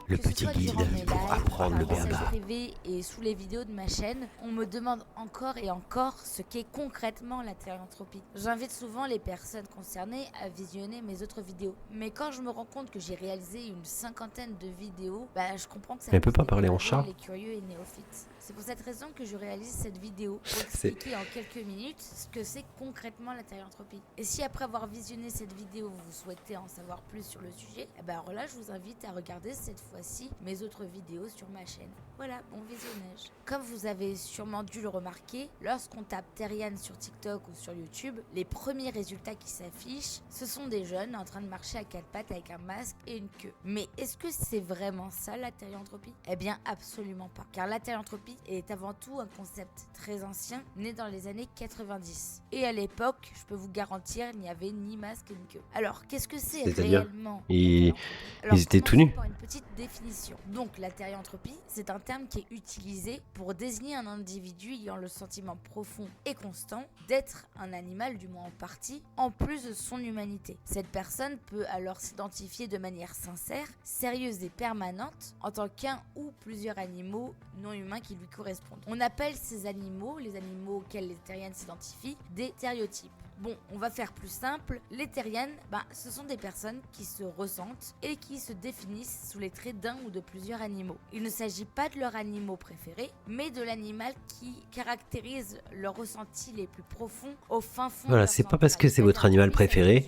Le petit guide pour apprendre le
messages
béaba.
privés et sous les vidéos de ma chaîne, on me demande encore et encore ce qu'est concrètement la thérianthropie. J'invite souvent les personnes concernées à visionner mes autres vidéos. Mais quand je me rends compte que j'ai réalisé une 50aine de vidéos, je comprends que ça
Mais elle peut pas
puisse
parler en
décourager
chat.
les curieux et néophytes. C'est pour cette raison que je réalise cette vidéo pour
C'est-
expliquer en quelques minutes ce que c'est concrètement la thérianthropie. Et si après avoir visionné cette vidéo, vous souhaitez en savoir plus sur le sujet, alors là je vous invite à regarder cette fois-ci mes autres vidéos sur ma chaîne. Voilà, bon visionnage. Comme vous avez sûrement dû le remarquer, lorsqu'on tape Thériane sur TikTok ou sur YouTube, les premiers résultats qui s'affichent, ce sont des jeunes en train de marcher à quatre pattes avec un masque et une queue. Mais est-ce que c'est vraiment ça la thérianthropie ? Eh bien absolument pas. Car la thérianthropie est avant tout un concept très ancien, né dans les années 90. Et à l'époque, je peux vous garantir, il n'y avait ni masque ni queue. Alors, qu'est-ce que c'est
C'est-à-dire,
réellement
ils-
la thérianthropie ? Alors,
ils étaient tout
commençons
nus.
par une petite définition. Donc, la thérianthropie, c'est un terme qui est utilisé pour désigner un individu ayant le sentiment profond et constant d'être un animal, du moins en partie, en plus de son humanité. Cette personne peut alors s'identifier de manière sincère, sérieuse et permanente en tant qu'un ou plusieurs animaux non humains qui lui correspondent. On appelle ces animaux, les animaux auxquels les thérianes s'identifient, des thériotypes. Bon, on va faire plus simple. Les thérianes, ce sont des personnes qui se ressentent et qui se définissent sous les traits d'un ou de plusieurs animaux. Il ne s'agit pas de leur animal préféré, mais de l'animal qui caractérise leurs ressentis les plus profonds au fin fond.
Voilà,
de leur
c'est pas
centre.
parce que c'est votre animal préféré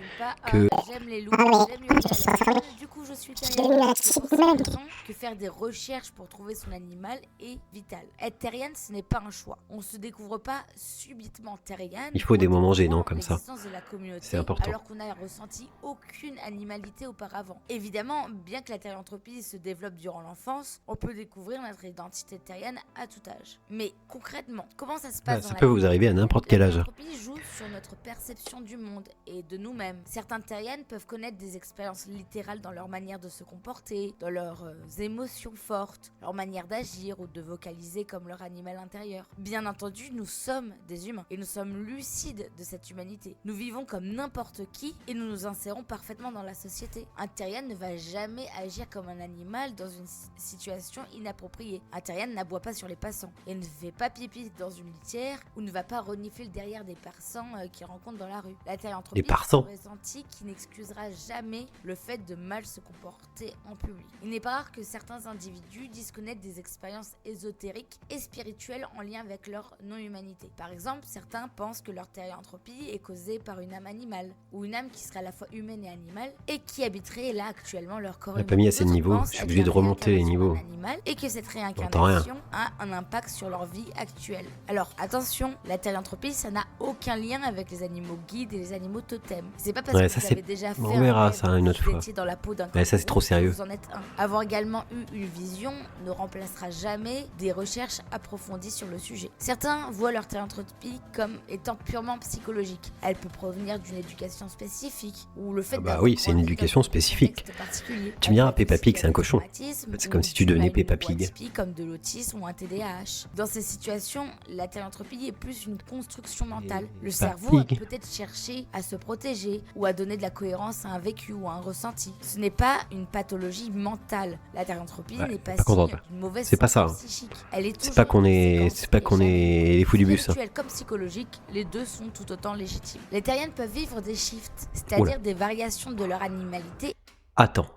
que-
J'aime les loups, j'aime les loups. Du coup, je suis thériane. C'est pour cette raison que faire des recherches pour trouver son animal est vital. Être thériane, ce n'est pas un choix. On se découvre pas subitement thériane.
Il faut des moments gênants
en
comme ça.
l'existence de la communauté,
C'est important.
alors qu'on n'a ressenti aucune animalité auparavant. Évidemment, bien que la thérianthropie se développe durant l'enfance, on peut découvrir notre identité thériane à tout âge. Mais concrètement, comment ça se passe dans
Ça
la
peut
vie
vous arriver à n'importe quel
La
âge.
thérianthropie joue sur notre perception du monde et de nous-mêmes. Certains thérianes peuvent connaître des expériences littérales dans leur manière de se comporter, dans leurs émotions fortes, leur manière d'agir ou de vocaliser comme leur animal intérieur. Bien entendu, nous sommes des humains et nous sommes lucides de cette humanité. Nous vivons comme n'importe qui et nous nous insérons parfaitement dans la société. Un thériane ne va jamais agir comme un animal dans une situation inappropriée. Un thériane n'aboie pas sur les passants et ne fait pas pipi dans une litière ou ne va pas renifler le derrière des passants qu'il rencontre dans la rue. La thérianthropie
Des passants.
est un ressenti qui n'excusera jamais le fait de mal se comporter en public. Il n'est pas rare que certains individus disent connaître des expériences ésotériques et spirituelles en lien avec leur non-humanité. Par exemple, certains pensent que leur thérianthropie est causée par une âme animale, ou une âme qui serait à la fois humaine et animale, et qui habiterait là actuellement leur corps
On a
humain.
pas mis assez de
D'autres
niveaux,
pensent
je suis
être
obligé de
la
remonter les
réincarnation
niveaux.
d'un animal, et que cette
J'entends rien.
réincarnation a un impact sur leur vie actuelle. Alors attention, la thérianthropie, ça n'a aucun lien avec les animaux guides et les animaux totems. C'est pas parce
Ouais,
que
ça,
vous
c'est-
avez déjà fait
on
un
verra
rêve
ça
où
une autre
vous
fois.
étiez dans la peau d'un
Ouais, ça, c'est trop
kangourou,
sérieux.
vous en êtes un. Avoir également eu une vision ne remplacera jamais des recherches approfondies sur le sujet. Certains voient leur thérianthropie comme étant purement psychologique. Elle peut provenir d'une éducation spécifique ou le fait
Ah bah
d'avoir
oui, c'est une
grandi dans
éducation
un
spécifique.
contexte particulier.
Tu me diras,
Elle peut
Peppa
aussi
Pig, c'est un
avoir des
cochon.
traumatismes
C'est
ou
comme si tu
du
devenais Peppa
une voix
Pig.
typique comme de l'autisme ou un TDAH. Dans ces situations, la thérianthropie est plus une construction mentale. Le cerveau a
Pig.
peut-être cherché à se protéger ou à donner de la cohérence à un vécu ou à un ressenti. Ce n'est pas une pathologie mentale. La thérianthropie
Ouais,
n'est pas
par contre,
signe d'une mauvaise
c'est pas
santé
ça, hein.
psychique. Elle est
C'est
toujours
pas qu'on
une
est,
conséquence
c'est pas qu'on
et
est les fous du bus. Hein.
spirituelle comme psychologique, les deux sont tout autant légitimes. Les terriens peuvent vivre des shifts,
Oula.
c'est-à-dire des variations de leur animalité.
Attends.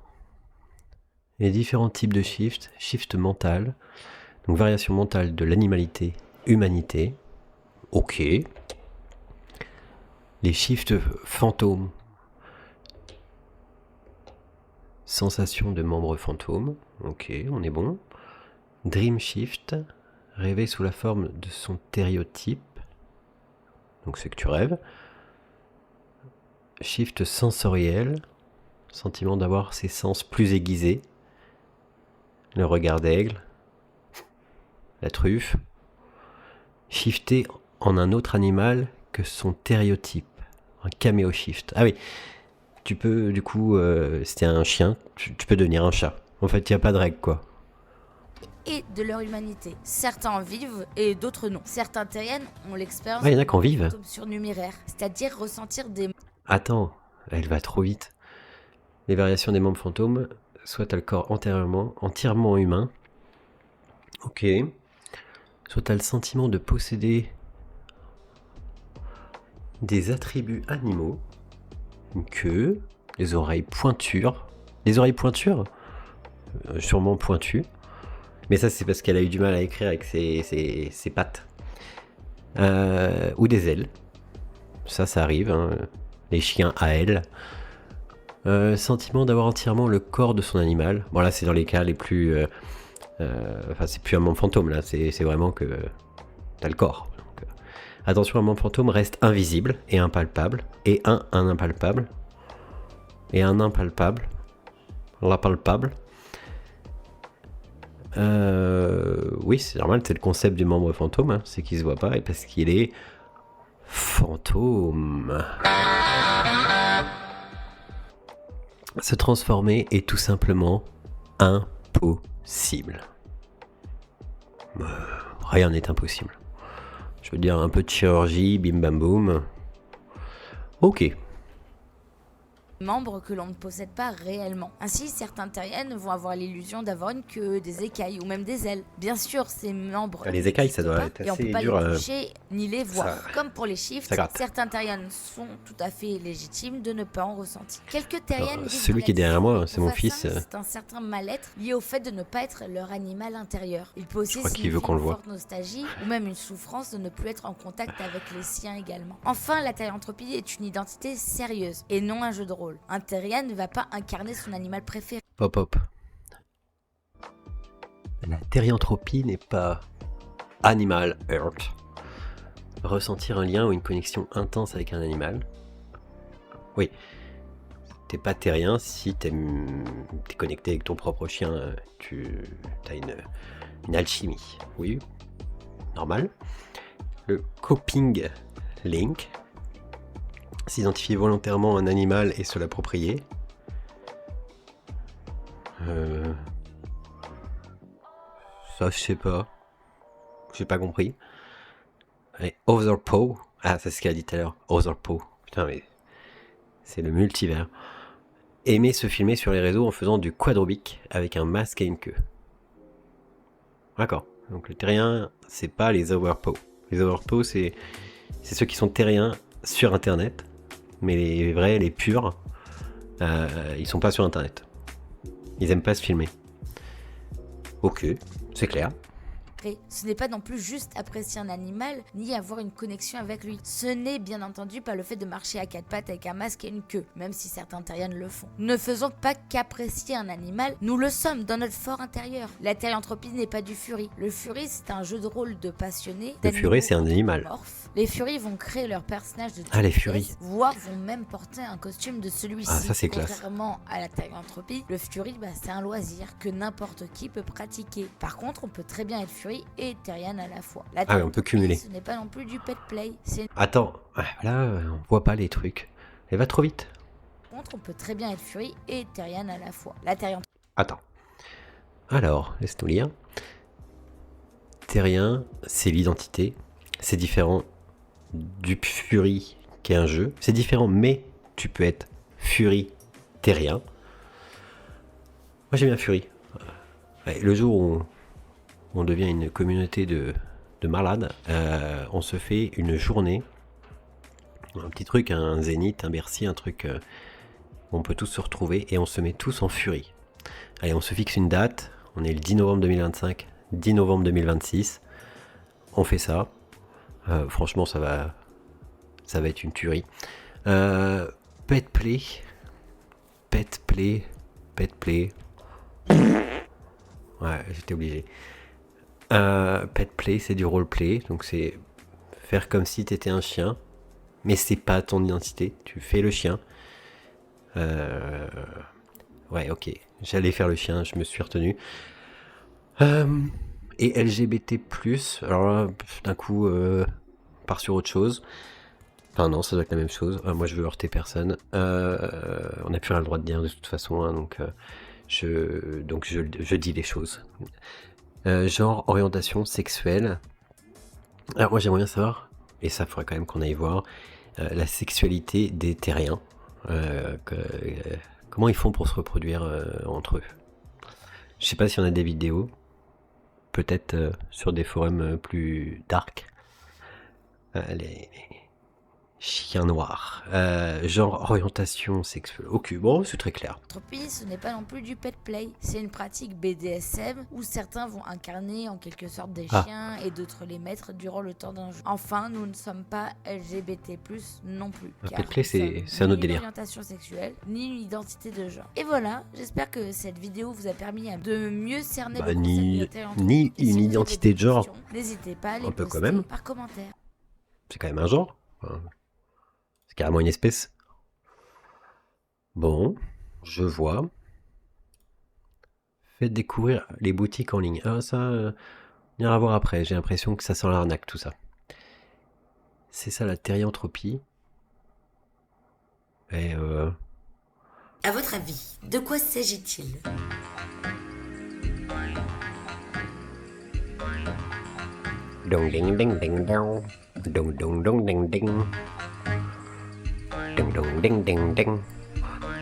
Il y a différents types de shift. Shift mental. Donc variation mentale de l'animalité, humanité. Ok. Les shifts fantômes. Sensation de membres fantômes. Ok, on est bon. Dream shift. Rêver sous la forme de son stéréotype. Donc c'est que tu rêves. Shift sensoriel. Sentiment d'avoir ses sens plus aiguisés. Le regard d'aigle. La truffe. Shifter en un autre animal que son stéréotype. Un caméo shift. Ah oui. Tu peux, du coup, si t'es un chien, tu peux devenir un chat. En fait, il n'y a pas de règle, quoi.
Et de leur humanité. Certains en vivent et d'autres non. Certains terriens ont l'expérience
Ah, il y en a qui en vivent.
fantômes surnuméraires, c'est-à-dire ressentir des
Attends, elle va trop vite. Les variations des membres fantômes, soit t'as le corps entièrement humain. Ok. Soit t'as le sentiment de posséder des attributs animaux. Une queue, les oreilles pointures. Les oreilles pointures sûrement pointues. Mais ça, c'est parce qu'elle a eu du mal à écrire avec ses pattes. Ou des ailes. Ça arrive. Hein. Les chiens à ailes. Sentiment d'avoir entièrement le corps de son animal. Bon, là, c'est dans les cas les plus... Enfin, c'est plus un membre fantôme, là. C'est vraiment que t'as le corps. Donc, attention, un membre fantôme reste invisible et impalpable. Et un impalpable. Et un impalpable. L'impalpable. Oui, c'est normal, c'est le concept du membre fantôme, hein, c'est qu'il se voit pas et parce qu'il est fantôme. Se transformer est tout simplement impossible. Rien n'est impossible. Je veux dire, un peu de chirurgie, bim bam boum. Ok.
membres que l'on ne possède pas réellement. Ainsi, certains terriens vont avoir l'illusion d'avoir une queue, des écailles ou même des ailes. Bien sûr, ces membres
Les écailles, ça doit être
et on
assez
peut pas
dur
les
à...
toucher ni les voir.
Ça-
Comme pour les shifts,
ça gratte.
certains terriens sont tout à fait légitimes de ne pas en ressentir. Quelques terriens
Alors,
vivent
celui
dans
qui est derrière moi, c'est mon
Pour
fils.
certains, c'est un certain mal-être lié au fait de ne pas être leur animal intérieur. Il peut aussi
crois qu'il
signifier
veut qu'on le
une
voie.
forte nostalgie ou même une souffrance de ne plus être en contact avec les siens également. Enfin, la thérianthropie est une identité sérieuse et non un jeu de rôle. Un terrien ne va pas incarner son animal préféré.
Hop hop. La thérianthropie n'est pas animal hurt. Ressentir un lien ou une connexion intense avec un animal. Oui. T'es pas terrien si t'es connecté avec ton propre chien, tu as une alchimie. Oui. Normal. Le coping link. S'identifier volontairement à un animal et se l'approprier. Ça, je sais pas. J'ai pas compris. Et Otherpaw. Ah, c'est ce qu'elle a dit tout à l'heure. Otherpaw. Putain, mais c'est le multivers. Aimer se filmer sur les réseaux en faisant du quadrubique avec un masque et une queue. D'accord. Donc le terrien, c'est pas les Otherpaw. Les Otherpaw, c'est ceux qui sont terriens sur Internet. Mais les vrais, les purs, ils sont pas sur Internet. Ils aiment pas se filmer. Ok, c'est clair.
Ce n'est pas non plus juste apprécier un animal, ni avoir une connexion avec lui. Ce n'est bien entendu pas le fait de marcher à quatre pattes avec un masque et une queue, même si certains terriens le font. Ne faisons pas qu'apprécier un animal, nous le sommes dans notre fort intérieur. La thérianthropie n'est pas du furie. Le furie, c'est un jeu de rôle de passionnés.
Le furie, c'est un animal.
Anthropomorphes. Les furies vont créer leur personnage de
Ah, les
toutes
furies.
pièces, voire vont même porter un costume de celui-ci.
Ah, ça, c'est classe.
Contrairement à la thérianthropie, le furie, c'est un loisir que n'importe qui peut pratiquer. Par contre, on peut très bien être furie et terrien à la fois. La
Ah oui, on peut
thérianthropie,
cumuler.
Ce n'est pas non plus du pet play.
Attends, là, on voit pas les trucs. Elle va trop vite.
Par contre, on peut très bien être furie et terrien à la fois. La thérianthropie,
Attends. Alors, laisse-nous lire. Terrien, c'est l'identité. C'est différent du Fury, qui est un jeu. C'est différent, mais tu peux être Fury terrien. Moi, j'aime bien Fury. Ouais, le jour où on devient une communauté de malades, on se fait une journée, un petit truc, un Zénith, un Bercy, un truc où on peut tous se retrouver et on se met tous en Fury. Allez, on se fixe une date, on est le 10 novembre 2025, 10 novembre 2026, on fait ça. Franchement, ça va être une tuerie. Pet play. Ouais, j'étais obligé. Pet play, c'est du roleplay, donc c'est faire comme si t'étais un chien, mais c'est pas ton identité, tu fais le chien. Ouais, ok, j'allais faire le chien, je me suis retenu. Et LGBT+, alors là, d'un coup, on part sur autre chose. Enfin non, ça doit être la même chose. Moi, je veux heurter personne. On n'a plus rien le droit de dire de toute façon, hein, donc je dis les choses. Genre, orientation sexuelle. Alors moi, j'aimerais bien savoir, et ça faudrait quand même qu'on aille voir, la sexualité des terriens. Comment ils font pour se reproduire entre eux. Je sais pas si on a des vidéos. Peut-être sur des forums plus dark. Les chiens noirs. Genre orientation sexuelle. Ok, bon, c'est très clair.
Tropie, ce n'est pas non plus du pet play. C'est une pratique BDSM où certains vont incarner en quelque sorte des chiens et d'autres les mettre durant le temps d'un jeu. Enfin, nous ne sommes pas LGBT+, non plus.
Pet play, c'est un autre délire.
Ni une orientation sexuelle, ni une identité de genre. Et voilà, j'espère que cette vidéo vous a permis de mieux cerner le concept de l'hétéroentropie.
Ni
Et si
une
vous avez
identité
des
de genre.
questions, n'hésitez pas à les
Un peu
poster
quand même.
par commentaire.
C'est quand même un genre. Enfin, c'est carrément une espèce. Bon, je vois. Faites découvrir les boutiques en ligne. Ah, ça, on ira voir après. J'ai l'impression que ça sent l'arnaque, tout ça. C'est ça la terrientropie. Et
À votre avis, de quoi s'agit-il ?
dong ding ding ding dong. Dong dong dong ding ding. Dong dong ding ding ding.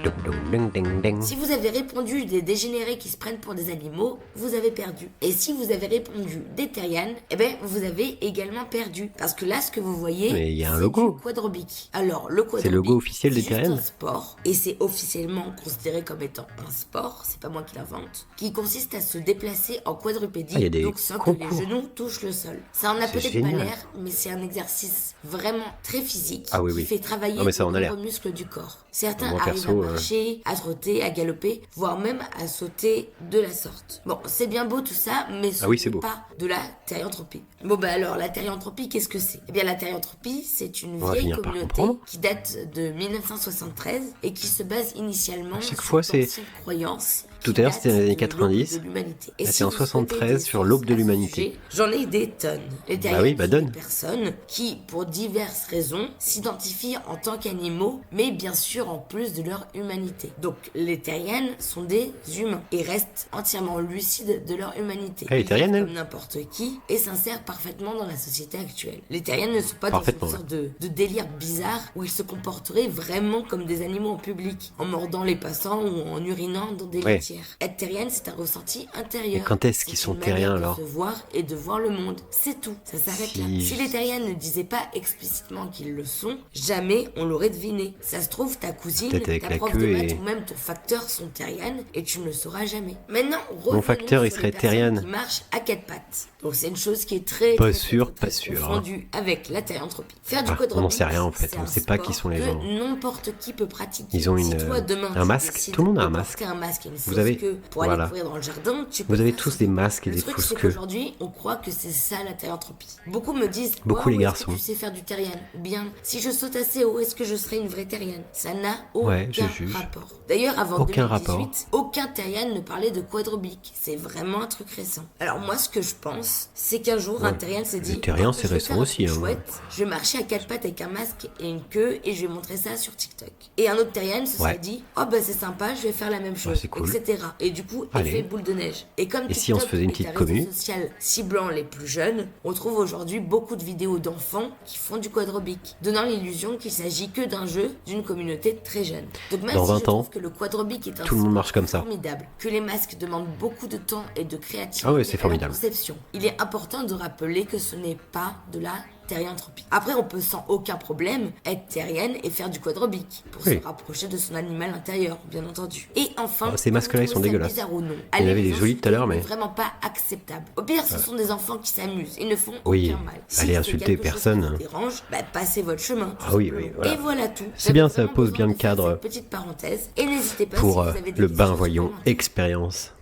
Dong dong ding ding ding.
Si vous avez répondu des dégénérés qui se prennent pour des animaux, vous avez perdu. Et si vous avez répondu des terrianes, eh ben vous avez également perdu. Parce que là, ce que vous voyez,
Mais il y a un
c'est
logo.
du quadrobique. Alors, le quadrobique,
C'est le logo officiel des
c'est juste
terrianes.
un sport, et c'est officiellement considéré comme étant un sport, c'est pas moi qui l'invente, qui consiste à se déplacer en quadrupédie,
Ah, il y a des
donc sans que
concours.
les genoux touchent le sol. Ça en a
C'est
peut-être pas
génial.
l'air, mais c'est un exercice vraiment très physique
Ah oui,
qui
oui.
fait travailler
Non, mais ça en a
de
l'air.
nombreux muscles du corps. Certains
Moi,
arrivent
perso,
à marcher, à trotter, à galoper, voire même à sauter de la sorte. Bon, c'est bien beau tout ça, mais ce
Ah oui,
n'est
c'est beau.
pas de la terrientropie. Bon bah alors, la terrientropie, qu'est-ce que c'est ? Eh bien la terrientropie, c'est une
On va
vieille
finir par
communauté
comprendre.
qui date de 1973 et qui se base initialement
À chaque
sur
fois, c'est-
d'anciennes croyances
Tout
qui
à l'heure,
datent
c'était les années
de
90.
l'aube de l'humanité. Et
Là,
si
c'est en
vous souhaitez
73
des
sur l'aube
sources
de
à ce
l'humanité.
sujet, j'en ai des tonnes. Les terriens
oui, bah
sont
donne.
des personnes qui, pour diverses raisons, s'identifient en tant qu'animaux, mais bien sûr en plus de leur humanité. Donc les terriennes sont des humains et restent entièrement lucides de leur humanité.
Ah, les
Ils
terriennes,
vivent
elles
comme n'importe qui et s'insèrent parfaitement dans la société actuelle. Les terriennes ne sont pas dans une
Parfaitement,
sorte de délire bizarre où ils se comporteraient vraiment comme des animaux en public, en mordant les passants ou en urinant dans des
Ouais.
litières. Être terrienne, c'est un ressenti intérieur.
Et quand est-ce qu'ils
C'est
sont
une
terriens,
manière de
alors
se voir et de voir le monde. C'est tout. Ça s'arrête
Si-
là. Si les terriennes ne disaient pas explicitement qu'ils le sont, jamais on l'aurait deviné. Ça se trouve, ta cousine,
Peut-être avec
ta
la
prof
queue
de maths
et-
ou même ton facteur sont terriennes et tu ne le sauras jamais. Maintenant,
Mon facteur, il
sur
serait
les personnes
terrienne.
qui marchent à quatre pattes. Donc c'est une chose qui est très
Pas
très,
sûr,
très,
pas
très
sûr, hein.
confondue avec la terrientropie. Faire du
Ah,
quadruple,
on n'en sait rien, en fait.
c'est
On
un
sait pas qui
sport
sont les
que
gens.
n'importe qui peut pratiquer.
Ils ont
Si
une,
toi, demain,
un
tu
masque.
décides
Tout le monde a
de
un masque.
porter un masque et une
Vous avez-
fausse queue pour
voilà.
aller courir dans le jardin, tu peux
Vous avez
faire
tous
ça.
des masques et
Le
des
truc,
fausses
c'est
queues.
qu'aujourd'hui, on croit que c'est ça la terrientropie. Beaucoup me disent
Beaucoup, les
Waouh, est-ce
garçons.
que tu sais faire du terrien. Ou bien, si je saute assez haut, est-ce que je serai une vraie terrienne? Ça n'a
Ouais, je
aucun
juge.
rapport. D'ailleurs, avant
Aucun
2018,
rapport.
aucun terrien ne parlait de quadrubique. C'est vraiment un truc récent. Alors moi, ce que je pense, France, c'est qu'un jour, un terrien s'est dit...
Les terriens,
oh,
c'est
je vais
récent
faire un
aussi,
truc
hein.
chouette, je vais marcher à quatre pattes avec un masque et une queue et je vais montrer ça sur TikTok. Et un autre terrien se serait dit, oh bah c'est sympa, je vais faire la même chose,
c'est cool.
etc. Et du coup,
Allez.
effet boule de neige. Et comme
Et si on se faisait une petite commu
social ciblant les plus jeunes, on trouve aujourd'hui beaucoup de vidéos d'enfants qui font du quadrobique, donnant l'illusion qu'il s'agit que d'un jeu d'une communauté très jeune. Donc même
Dans
si
20
je trouve
ans,
que le quadrobique est un
tout le monde
sport
marche comme ça.
formidable, que les masques demandent beaucoup de temps et de créativité
Ah ouais, c'est
à la
formidable.
conception, il est important de rappeler que ce n'est pas de la terrianthropie. Après, on peut sans aucun problème être terrienne et faire du quadrobique pour
Oui.
se rapprocher de son animal intérieur, bien entendu. Et enfin,
Ah, ces masques-là, ils sont dégueulasses.
bizarre ou non,
Il y en avait
les
des jolis tout à l'heure,
insulter
mais-
n'est vraiment pas acceptable. Au pire, ce sont des enfants qui s'amusent, ils ne font
Oui,
aucun mal. Si
allez
c'est
insulter
quelque chose
personne.
qui vous dérange, bah, passez votre chemin. tout
Ah oui,
simplement.
oui, voilà.
Et voilà tout.
C'est bien, ça
J'avais
pose
vraiment
bien le
besoin de faire
cadre
cette petite parenthèse. Et n'hésitez pas
pour
si vous avez des
le
questions
bain voyant
supplémentaires.
expérience.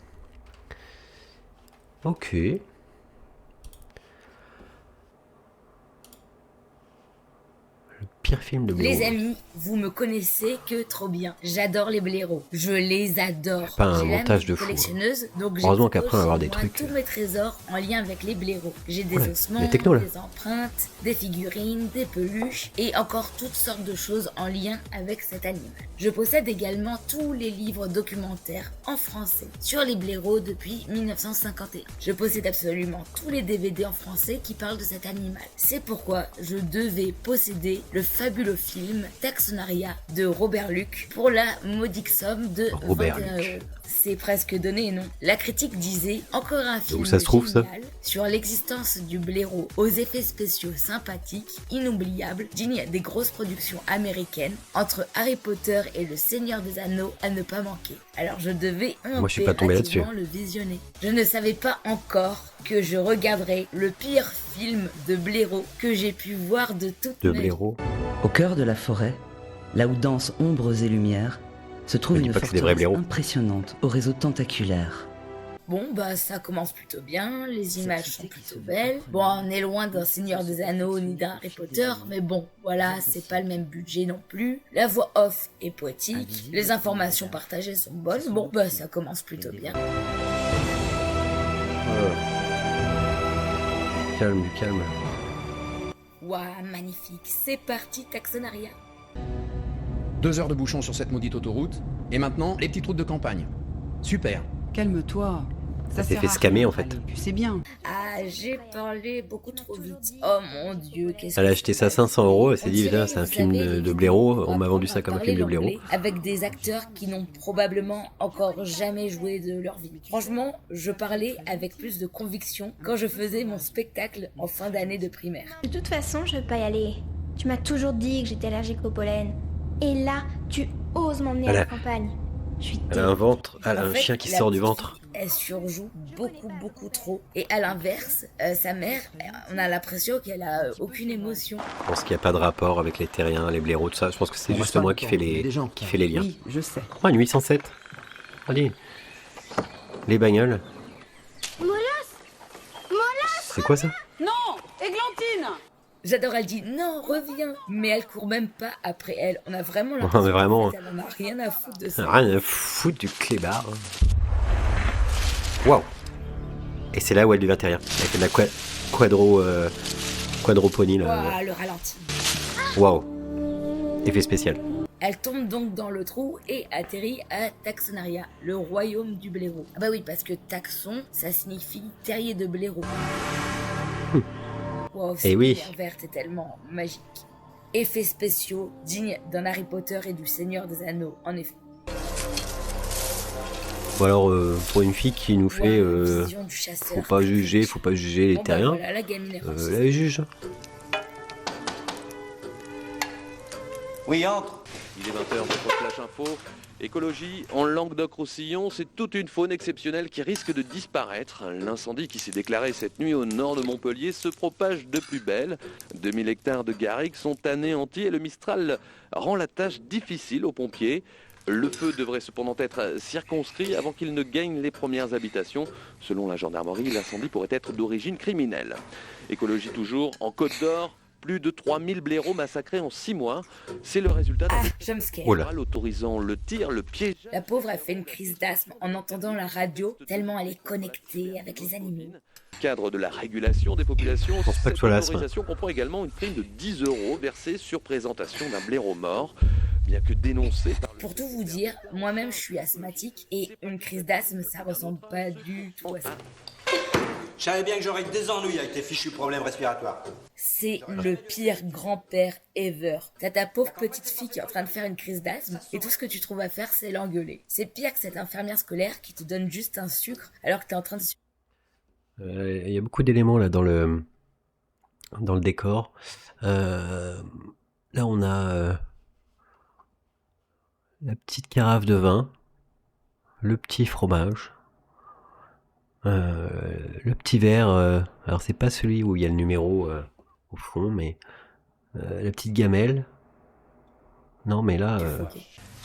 Ok. Le pire film de Blaireau.
Les amis, vous me connaissez que trop bien. J'adore les blaireaux. Je les adore.
Pas un
J'ai l'âme
montage
d'une
de fou,
collectionneuse, donc
Heureusement
j'expose
qu'après, on va avoir
chez
des
moi
trucs,
tous mes trésors en lien avec les blaireaux. J'ai des
Ouais,
ossements,
les technos, là.
des empreintes, des figurines, des peluches et encore toutes sortes de choses en lien avec cet animal. Je possède également tous les livres documentaires en français sur les blaireaux depuis 1951. Je possède absolument tous les DVD en français qui parlent de cet animal. C'est pourquoi je devais posséder le fabuleux film Taxonaria de Robert Luc pour la modique somme de
Robert
21
Luc.
€. C'est presque donné, non? La critique disait encore un film
Où ça se trouve, ça
génial sur l'existence du blaireau aux effets spéciaux sympathiques, inoubliables, digne des grosses productions américaines, entre Harry Potter et le Seigneur des Anneaux à ne pas manquer. Alors je devais
Moi, je suis pas tombé là-dessus.
impérativement le visionner. Je ne savais pas encore que je regarderais le pire film de blaireau que j'ai pu voir de toute
De
ma vie.
blaireau.
Au cœur de la forêt, là où dansent ombres et lumières, se trouve
Me dis
une
pas que c'est des vrais
forteresse
blaireaux.
impressionnante au réseau tentaculaire.
Bon, bah ça commence plutôt bien, les images sont plutôt belles. Bon, on est loin d'un Seigneur des Anneaux ni d'un Harry Potter, mais bon, voilà, c'est pas le même budget non plus. La voix off est poétique, les informations partagées sont bonnes. Bon, bah ça commence plutôt bien.
Calme, du calme.
Waouh, magnifique, c'est parti, Taxonaria.
2 heures de bouchon sur cette maudite autoroute, et maintenant, les petites routes de campagne. Super.
Calme-toi. Ça
s'est
sert
fait
à
scammer,
rien,
en fait.
allez, tu sais bien.
Ah, j'ai parlé beaucoup trop vite. Oh mon dieu, qu'est-ce
Elle a
que
acheté
c'est
ça 500 €, elle s'est
On
dit,
dirait,
putain, c'est un
vous
film
savez,
de
les
blaireau,
vidéos
on m'a vendu ça
pour
comme un film de
parler
blaireau.
l'anglais Avec des acteurs qui n'ont probablement encore jamais joué de leur vie. Franchement, je parlais avec plus de conviction quand je faisais mon spectacle en fin d'année de primaire.
De toute façon, je veux pas y aller. Tu m'as toujours dit que j'étais allergique au pollen. Et là, tu oses m'emmener à
Elle
la
a-
campagne. Je suis
Elle a un ventre, elle a
En
un
fait,
chien qui
la
sort du
petite
ventre.
fille, Elle surjoue beaucoup trop. Et à l'inverse, sa mère, on a l'impression qu'elle a aucune émotion.
Je pense qu'il n'y a pas de rapport avec les terriens, les blaireaux, tout ça. Je pense que c'est
On
juste
reste pas
moi qui
longtemps,
fais
il y a des gens.
les liens.
Oui, je sais.
Oh, une 807. Allez. Les bagnoles. C'est quoi ça?
J'adore, elle dit non, reviens. Mais elle court même pas après elle. On a vraiment
Ouais, mais vraiment.
qu'en fait, elle en a rien à foutre de ça.
Rien à foutre du clébard. Waouh. Et c'est là où elle devient terrien. Elle fait de la quadroponie là.
Ouah, le ralenti.
Waouh. Effet spécial.
Elle tombe donc dans le trou et atterrit à Taxonaria, le royaume du blaireau. Ah bah oui, parce que taxon, ça signifie terrier de blaireau. Wow, cette
oui.
lumière verte est tellement magique. Effets spéciaux dignes d'un Harry Potter et du Seigneur des Anneaux, en effet.
Bon alors, pour une fille qui nous fait...
Wow, vision du chasseur.
faut pas juger les
Bon, bah
terriens.
voilà, la gamine est reçue.
La juge.
Oui, entre. Il est 20h, votre flash info. Écologie, en Languedoc-Roussillon, c'est toute une faune exceptionnelle qui risque de disparaître. L'incendie qui s'est déclaré cette nuit au nord de Montpellier se propage de plus belle. 2000 hectares de garrigues sont anéantis et le Mistral rend la tâche difficile aux pompiers. Le feu devrait cependant être circonscrit avant qu'il ne gagne les premières habitations. Selon la gendarmerie, l'incendie pourrait être d'origine criminelle. Écologie toujours, en Côte d'Or, plus de 3000 blaireaux massacrés en 6 mois. C'est le résultat d'un
Ah,
décret
jumpscare.
Oh là.
fédéral autorisant le tir, le piège.
La pauvre a fait une crise d'asthme en entendant la radio, tellement elle est connectée avec les animaux.
Cadre de la régulation des populations,
pense pas que
cette
ce soit l'asthme.
autorisation comprend également une prime de 10 € versée sur présentation d'un blaireau mort, bien que dénoncé par...
Pour tout vous dire, moi-même je suis asthmatique et une crise d'asthme ça ressemble pas du tout à ça.
Je savais bien que j'aurais des ennuis avec tes fichus problèmes respiratoires.
C'est le pire grand-père ever. T'as ta pauvre petite fille qui est en train de faire une crise d'asthme et tout ce que tu trouves à faire c'est l'engueuler. C'est pire que cette infirmière scolaire qui te donne juste un sucre alors que t'es en train de...
Il y a beaucoup d'éléments là dans le décor. Là, on a la petite carafe de vin, le petit fromage, le petit verre. Alors, c'est pas celui où il y a le numéro au fond, mais la petite gamelle. Non, mais là,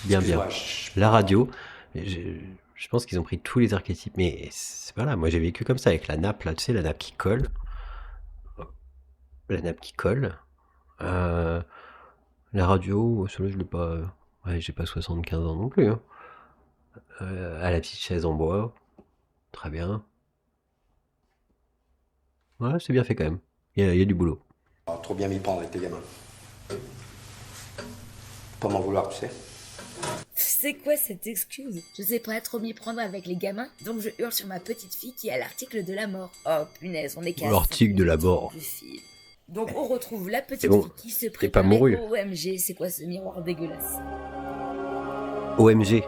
bien. La radio. Je pense qu'ils ont pris tous les archétypes, mais c'est pas là. Moi, j'ai vécu comme ça avec la nappe, là, tu sais, la nappe qui colle. La nappe qui colle. La radio, celui-là, je l'ai pas. Ouais, j'ai pas 75 ans non plus. Hein. À la petite chaise en bois. Très bien. Ouais, c'est bien fait quand même. Il y a du boulot.
Oh, trop bien m'y prendre avec tes gamins. Pas m'en vouloir, tu sais.
C'est quoi cette excuse? Je sais pas trop m'y prendre avec les gamins, donc je hurle sur ma petite fille qui a l'article de la mort. Oh punaise, on est qu'à
L'article de la mort.
Donc on retrouve la petite
bon,
fille qui se
t'es pas
prépare
mouru.
au OMG. C'est quoi ce miroir dégueulasse?
OMG.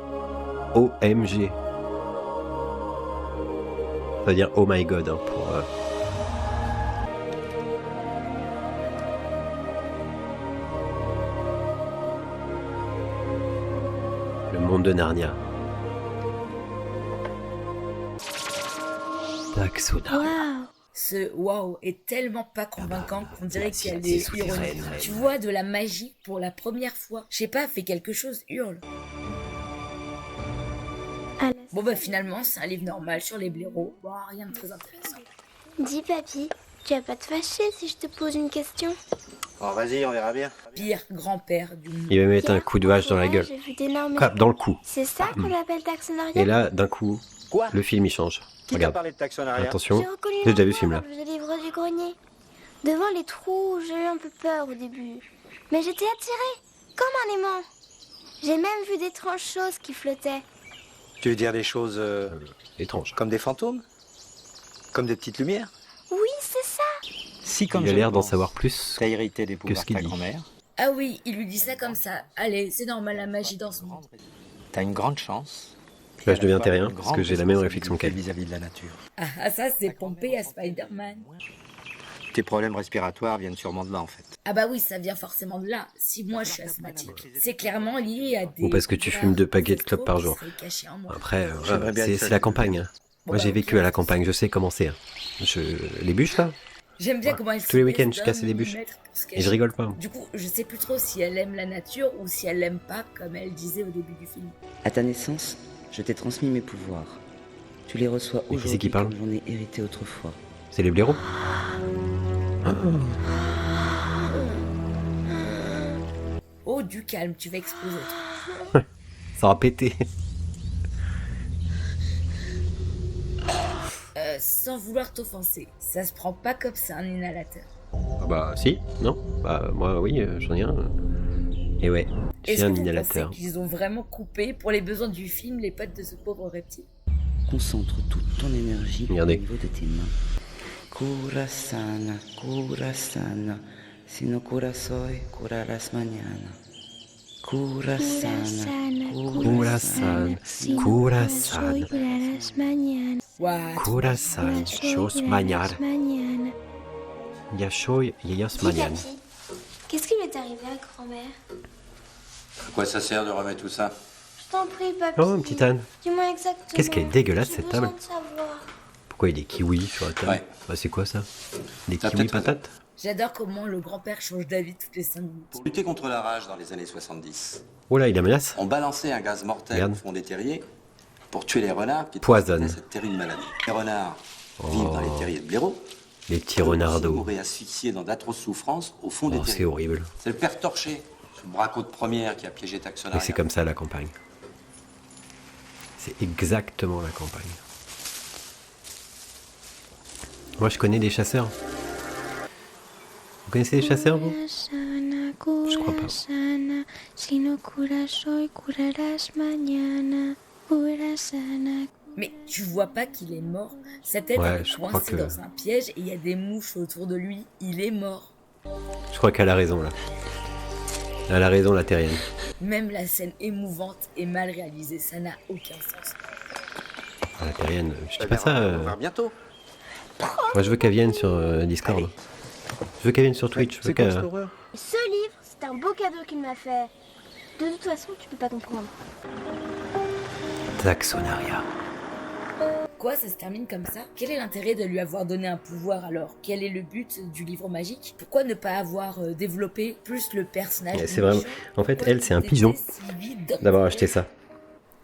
OMG. Ça veut dire oh my god hein, pour. Le monde de Narnia. Taxonaria.
Waouh!
Ce wow est tellement pas convaincant qu'on dirait qu'il y a
c'est
des
sous
ironies.
sirène.
Tu vois de la magie pour la première fois. Je sais pas, fais quelque chose, hurle. Bon bah finalement c'est un livre normal sur les blaireaux. Bon, rien de très intéressant.
Dis papy, tu vas pas te fâcher si je te pose une question?
Oh, vas-y, on verra bien.
Pire grand-père du monde.
Il va mettre un coup de hache dans la gueule.
J'ai vu d'énormes...
Hop, dans le cou.
C'est ça qu'on appelle taxonaria?
Et là, d'un coup,
Quoi?
le film il change.
Qui t'a
Regarde.
parlé de taxonaria?
Attention.
J'ai reconnu
J'ai déjà vu
l'endroit
ce film là.
dans le livre du grenier. Devant les trous, j'ai eu un peu peur au début. Mais j'étais attirée, comme un aimant. J'ai même vu d'étranges choses qui flottaient.
Tu veux dire des choses
étranges?
Comme des fantômes? Comme des petites lumières?
Oui, c'est ça.
Si,
Il a l'air d'en savoir plus
t'as hérité des
que
pouvoirs
ce
de
qu'il
ta
dit.
grand-mère,
Ah oui, il lui dit ça comme ça. Allez, c'est normal la magie dans ce monde.
t'as une grande chance.
Là, je deviens terrien parce que j'ai la même réflexion qu'elle.
Vis-à-vis de la nature.
Ah ça c'est pompé à Spider-Man.
Tes problèmes respiratoires viennent sûrement de là, en fait.
Ah bah oui, ça vient forcément de là. Si moi je suis asthmatique, c'est clairement lié à des...
Ou parce que tu fumes 2 paquets de clopes par jour.
Cachés en moi.
Après,
J'aimerais bien
c'est
être
la
seul.
campagne. Hein. Moi, j'ai vécu à la campagne, je sais comment c'est. Hein. Les bûches, là,
J'aime bien comment elle
tous les week-ends, je cassais des bûches. Et je rigole pas.
Du coup, je sais plus trop si elle aime la nature ou si elle l'aime pas, comme elle disait au début du film.
À ta naissance, je t'ai transmis mes pouvoirs. Tu les reçois
Mais qui c'est
aujourd'hui
qui parle?
comme j'en ai hérité autrefois.
C'est les blaireaux.
Oh, du calme, tu vas exploser.
Ça aura pété.
Sans vouloir t'offenser, ça se prend pas comme ça un inhalateur.
Ah bah, si, non? Bah, moi, oui, j'en ai un. Et ouais, j'ai
Est-ce
un
que vous
inhalateur.
pensez qu'ils ont vraiment coupé, pour les besoins du film, les pattes de ce pauvre reptile?
Concentre toute ton énergie
Regardez.
au niveau de tes mains. Cura sana, si no cura soy, curaras mañana. Cura sana,
Kurasan, Kurasan,
What?
Kurasan, Shos Mañar, Yashoy, Yayos Mañan.
Qu'est-ce qui m'est arrivé à grand-mère?
À quoi ça sert de remettre tout ça?
Je t'en prie, papy.
Oh, petite Anne.
Dis-moi exactement.
Qu'est-ce qu'elle est dégueulasse,
J'ai
cette
besoin
table.
de savoir.
Pourquoi il y a des kiwis sur la table?
Ouais.
Bah, c'est quoi ça? Des
T'as
kiwis
peut-être raison.
patates?
J'adore comment le grand-père change d'avis toutes les 5 minutes.
Pour lutter contre la rage dans les années 70,
Oh là, il la menace.
on balançait un gaz mortel
Regarde.
au fond des terriers pour tuer les renards qui
Poisonne.
transmettaient cette terrible maladie. Les renards vivent dans les terriers de blaireaux.
Les petits
Ils
renardos.
mouraient asphyxiés dans d'atroces souffrances au fond des
Oh, c'est
terriers.
horrible.
C'est le père Torché, ce braco de première qui a piégé
Mais
Taxonaria.
c'est comme ça la campagne. C'est exactement la campagne. Moi, je connais des chasseurs. Vous connaissez les chasseurs, vous? Je crois pas.
Mais tu vois pas qu'il est mort? Sa tête
Ouais,
est
je crois
coincée
que-
dans un piège et il y a des mouches autour de lui. Il est mort.
Je crois qu'elle a raison, là. Elle a raison, la terrienne.
Même la scène émouvante est mal réalisée, ça n'a aucun sens.
Ah, la terrienne, je dis pas ça.
On va voir bientôt.
Moi, je veux qu'elle vienne sur Discord. Je veux qu'elle vienne sur Twitch. Je veux qu'elle...
Ce livre, c'est un beau cadeau qu'il m'a fait. De toute façon, tu peux pas comprendre.
Taxonaria.
Quoi, ça se termine comme ça? Quel est l'intérêt de lui avoir donné un pouvoir alors? Quel est le but du livre magique? Pourquoi ne pas avoir développé plus le personnage?
Ouais, c'est vraiment... En fait, elle, c'est un pigeon d'avoir acheté ça.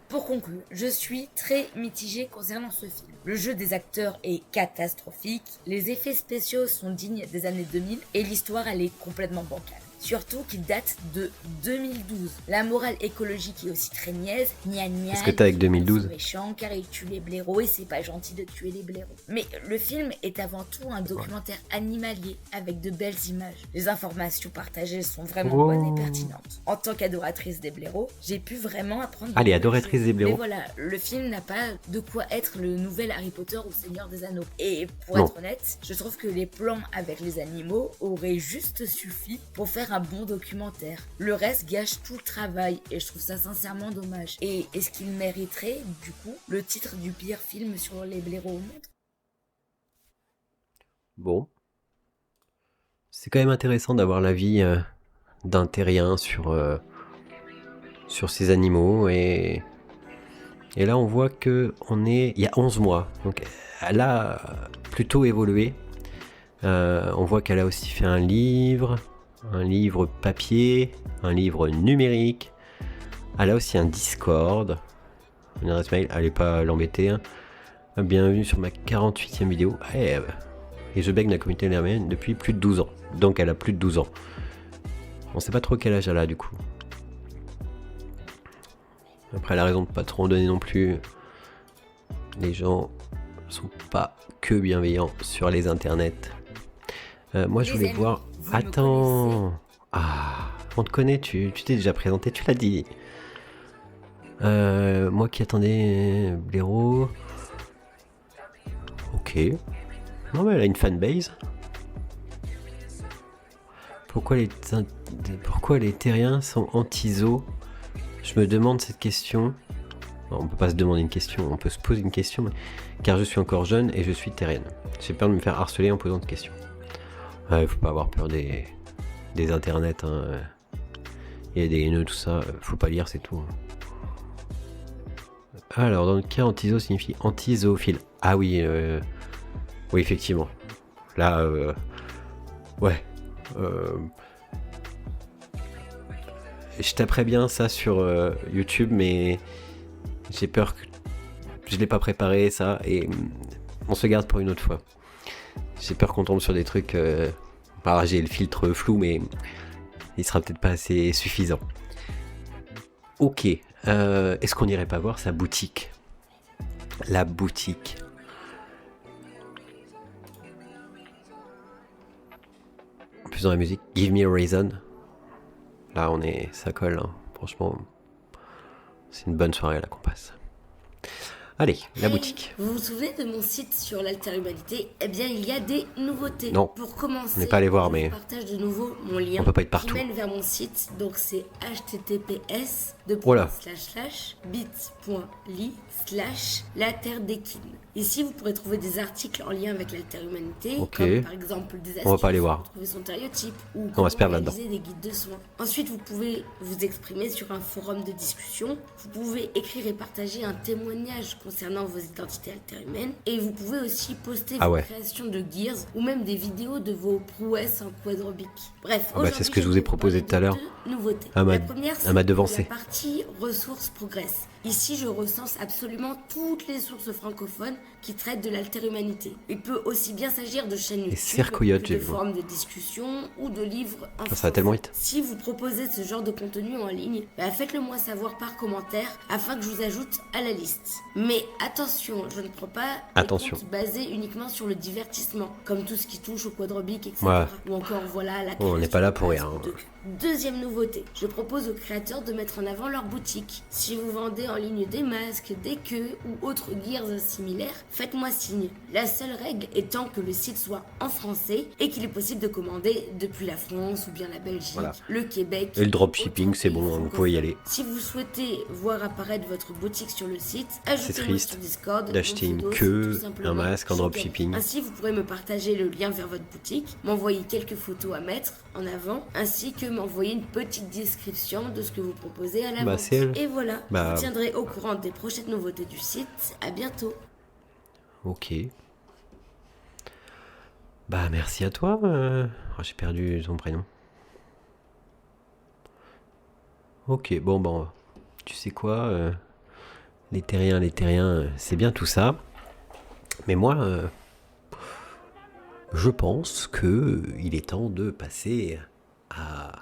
Pour conclure, je suis très mitigée concernant ce film. Le jeu des acteurs est catastrophique, les effets spéciaux sont dignes des années 2000 et l'histoire elle est complètement bancale. Surtout qu'il date de 2012. La morale écologique est aussi très niaise. Gna gna.
Qu'est-ce que t'as avec 2012?
C'est méchant car il tue les blaireaux et c'est pas gentil de tuer les blaireaux. Mais le film est avant tout un documentaire animalier avec de belles images. Les informations partagées sont vraiment bonnes et pertinentes. En tant qu'adoratrice des blaireaux, j'ai pu vraiment apprendre.
Allez, adoratrice des blaireaux.
Mais voilà, le film n'a pas de quoi être le nouvel Harry Potter ou Seigneur des Anneaux. Et pour
Non.
être honnête, je trouve que les plans avec les animaux auraient juste suffi pour faire un bon documentaire. Le reste gâche tout le travail et je trouve ça sincèrement dommage. Et est-ce qu'il mériterait, du coup, le titre du pire film sur les blaireaux au monde?
Bon. C'est quand même intéressant d'avoir l'avis d'un terrien sur ces animaux. Et là, on voit que il y a 11 mois. Donc, elle a plutôt évolué. On voit qu'elle a aussi fait un livre papier, un livre numérique. Elle a aussi un Discord. Une adresse mail, allez pas l'embêter. Hein. Bienvenue sur ma 48e vidéo. Et je baigne la communauté herméenne depuis plus de 12 ans. Donc elle a plus de 12 ans. On sait pas trop quel âge elle a du coup. Après elle a raison de pas trop en donner non plus. Les gens sont pas que bienveillants sur les internets. Moi je voulais voir... Attends. Ah, on te connaît, tu t'es déjà présenté, tu l'as dit. Moi qui attendais blaireau. Ok. Non mais elle a une fanbase. Pourquoi les terriens sont anti-zo? Je me demande cette question. Non, on peut pas se demander une question, on peut se poser une question. Car je suis encore jeune et je suis terrienne. J'ai peur de me faire harceler en posant des questions. Faut pas avoir peur des internets. Hein. Il y a des haineux, tout ça. Faut pas lire, c'est tout. Alors, dans le cas, anti-zo signifie anti-zoophile. Ah oui, oui, effectivement. Là, ouais. Je taperais bien ça sur YouTube, mais j'ai peur que je l'ai pas préparé, ça, et on se garde pour une autre fois. J'ai peur qu'on tombe sur des trucs... Alors, j'ai le filtre flou, mais il sera peut-être pas assez suffisant. Ok. Est-ce qu'on irait pas voir sa boutique? La boutique. Plus dans la musique. Give me a reason. Là, ça colle. Hein. Franchement, c'est une bonne soirée là qu'on passe. Allez, la boutique.
Vous vous souvenez de mon site sur l'alter-humanité? Eh bien, il y a des nouveautés.
Non,
pour commencer,
on n'est pas allé voir, mais
je partage de nouveau mon lien
on peut pas être partout.
qui mène vers mon site. Donc, c'est https://bit.ly/laterdekine. Ici, vous pourrez trouver des articles en lien avec l'alter-humanité, comme par exemple des astuces
on va pas aller voir.
pour trouver son stéréotype ou
On va se perdre là-dedans.
des guides de soins. Ensuite, vous pouvez vous exprimer sur un forum de discussion. Vous pouvez écrire et partager un témoignage concernant vos identités alter-humaines. Et vous pouvez aussi poster vos créations de Gears ou même des vidéos de vos prouesses en quadrobique. Bref,
c'est ce que je vous ai proposé tout à l'heure.
Nouveautés.
Elle
La première, c'est
m'a devancé.
la partie ressources progress. Ici, je recense absolument toutes les sources francophones qui traitent de l'alter-humanité. Il peut aussi bien s'agir de chaînes YouTube,
cercoyotes,
de
j'ai vu.
forums de discussion ou de livres en
Ça va tellement vite.
Si vous proposez ce genre de contenu en ligne, faites-le moi savoir par commentaire afin que je vous ajoute à la liste. Mais attention, je ne prends pas des comptes basés uniquement sur le divertissement, comme tout ce qui touche au quadrobique, etc.
Ouais.
Ou encore voilà la
On n'est pas là pour rien.
Deuxième nouveauté, je propose aux créateurs de mettre en avant leur boutique. Si vous vendez en ligne des masques, des queues ou autres gears similaires, faites-moi signe. La seule règle étant que le site soit en français et qu'il est possible de commander depuis la France ou bien la Belgique, le Québec.
Et le dropshipping, c'est bon, vous pouvez y aller.
Si vous souhaitez voir apparaître votre boutique sur le site, ajoutez-moi sur Discord
d'acheter une queue, un masque en dropshipping.
Ainsi, vous pourrez me partager le lien vers votre boutique, m'envoyer quelques photos à mettre en avant, ainsi que m'envoyer une petite description de ce que vous proposez à la vente. Et voilà, je vous tiendrai au courant des prochaines nouveautés du site. À bientôt.
Ok. Merci à toi. J'ai perdu son prénom. Ok, bon, tu sais quoi, les terriens, c'est bien tout ça. Mais moi, je pense que il est temps de passer à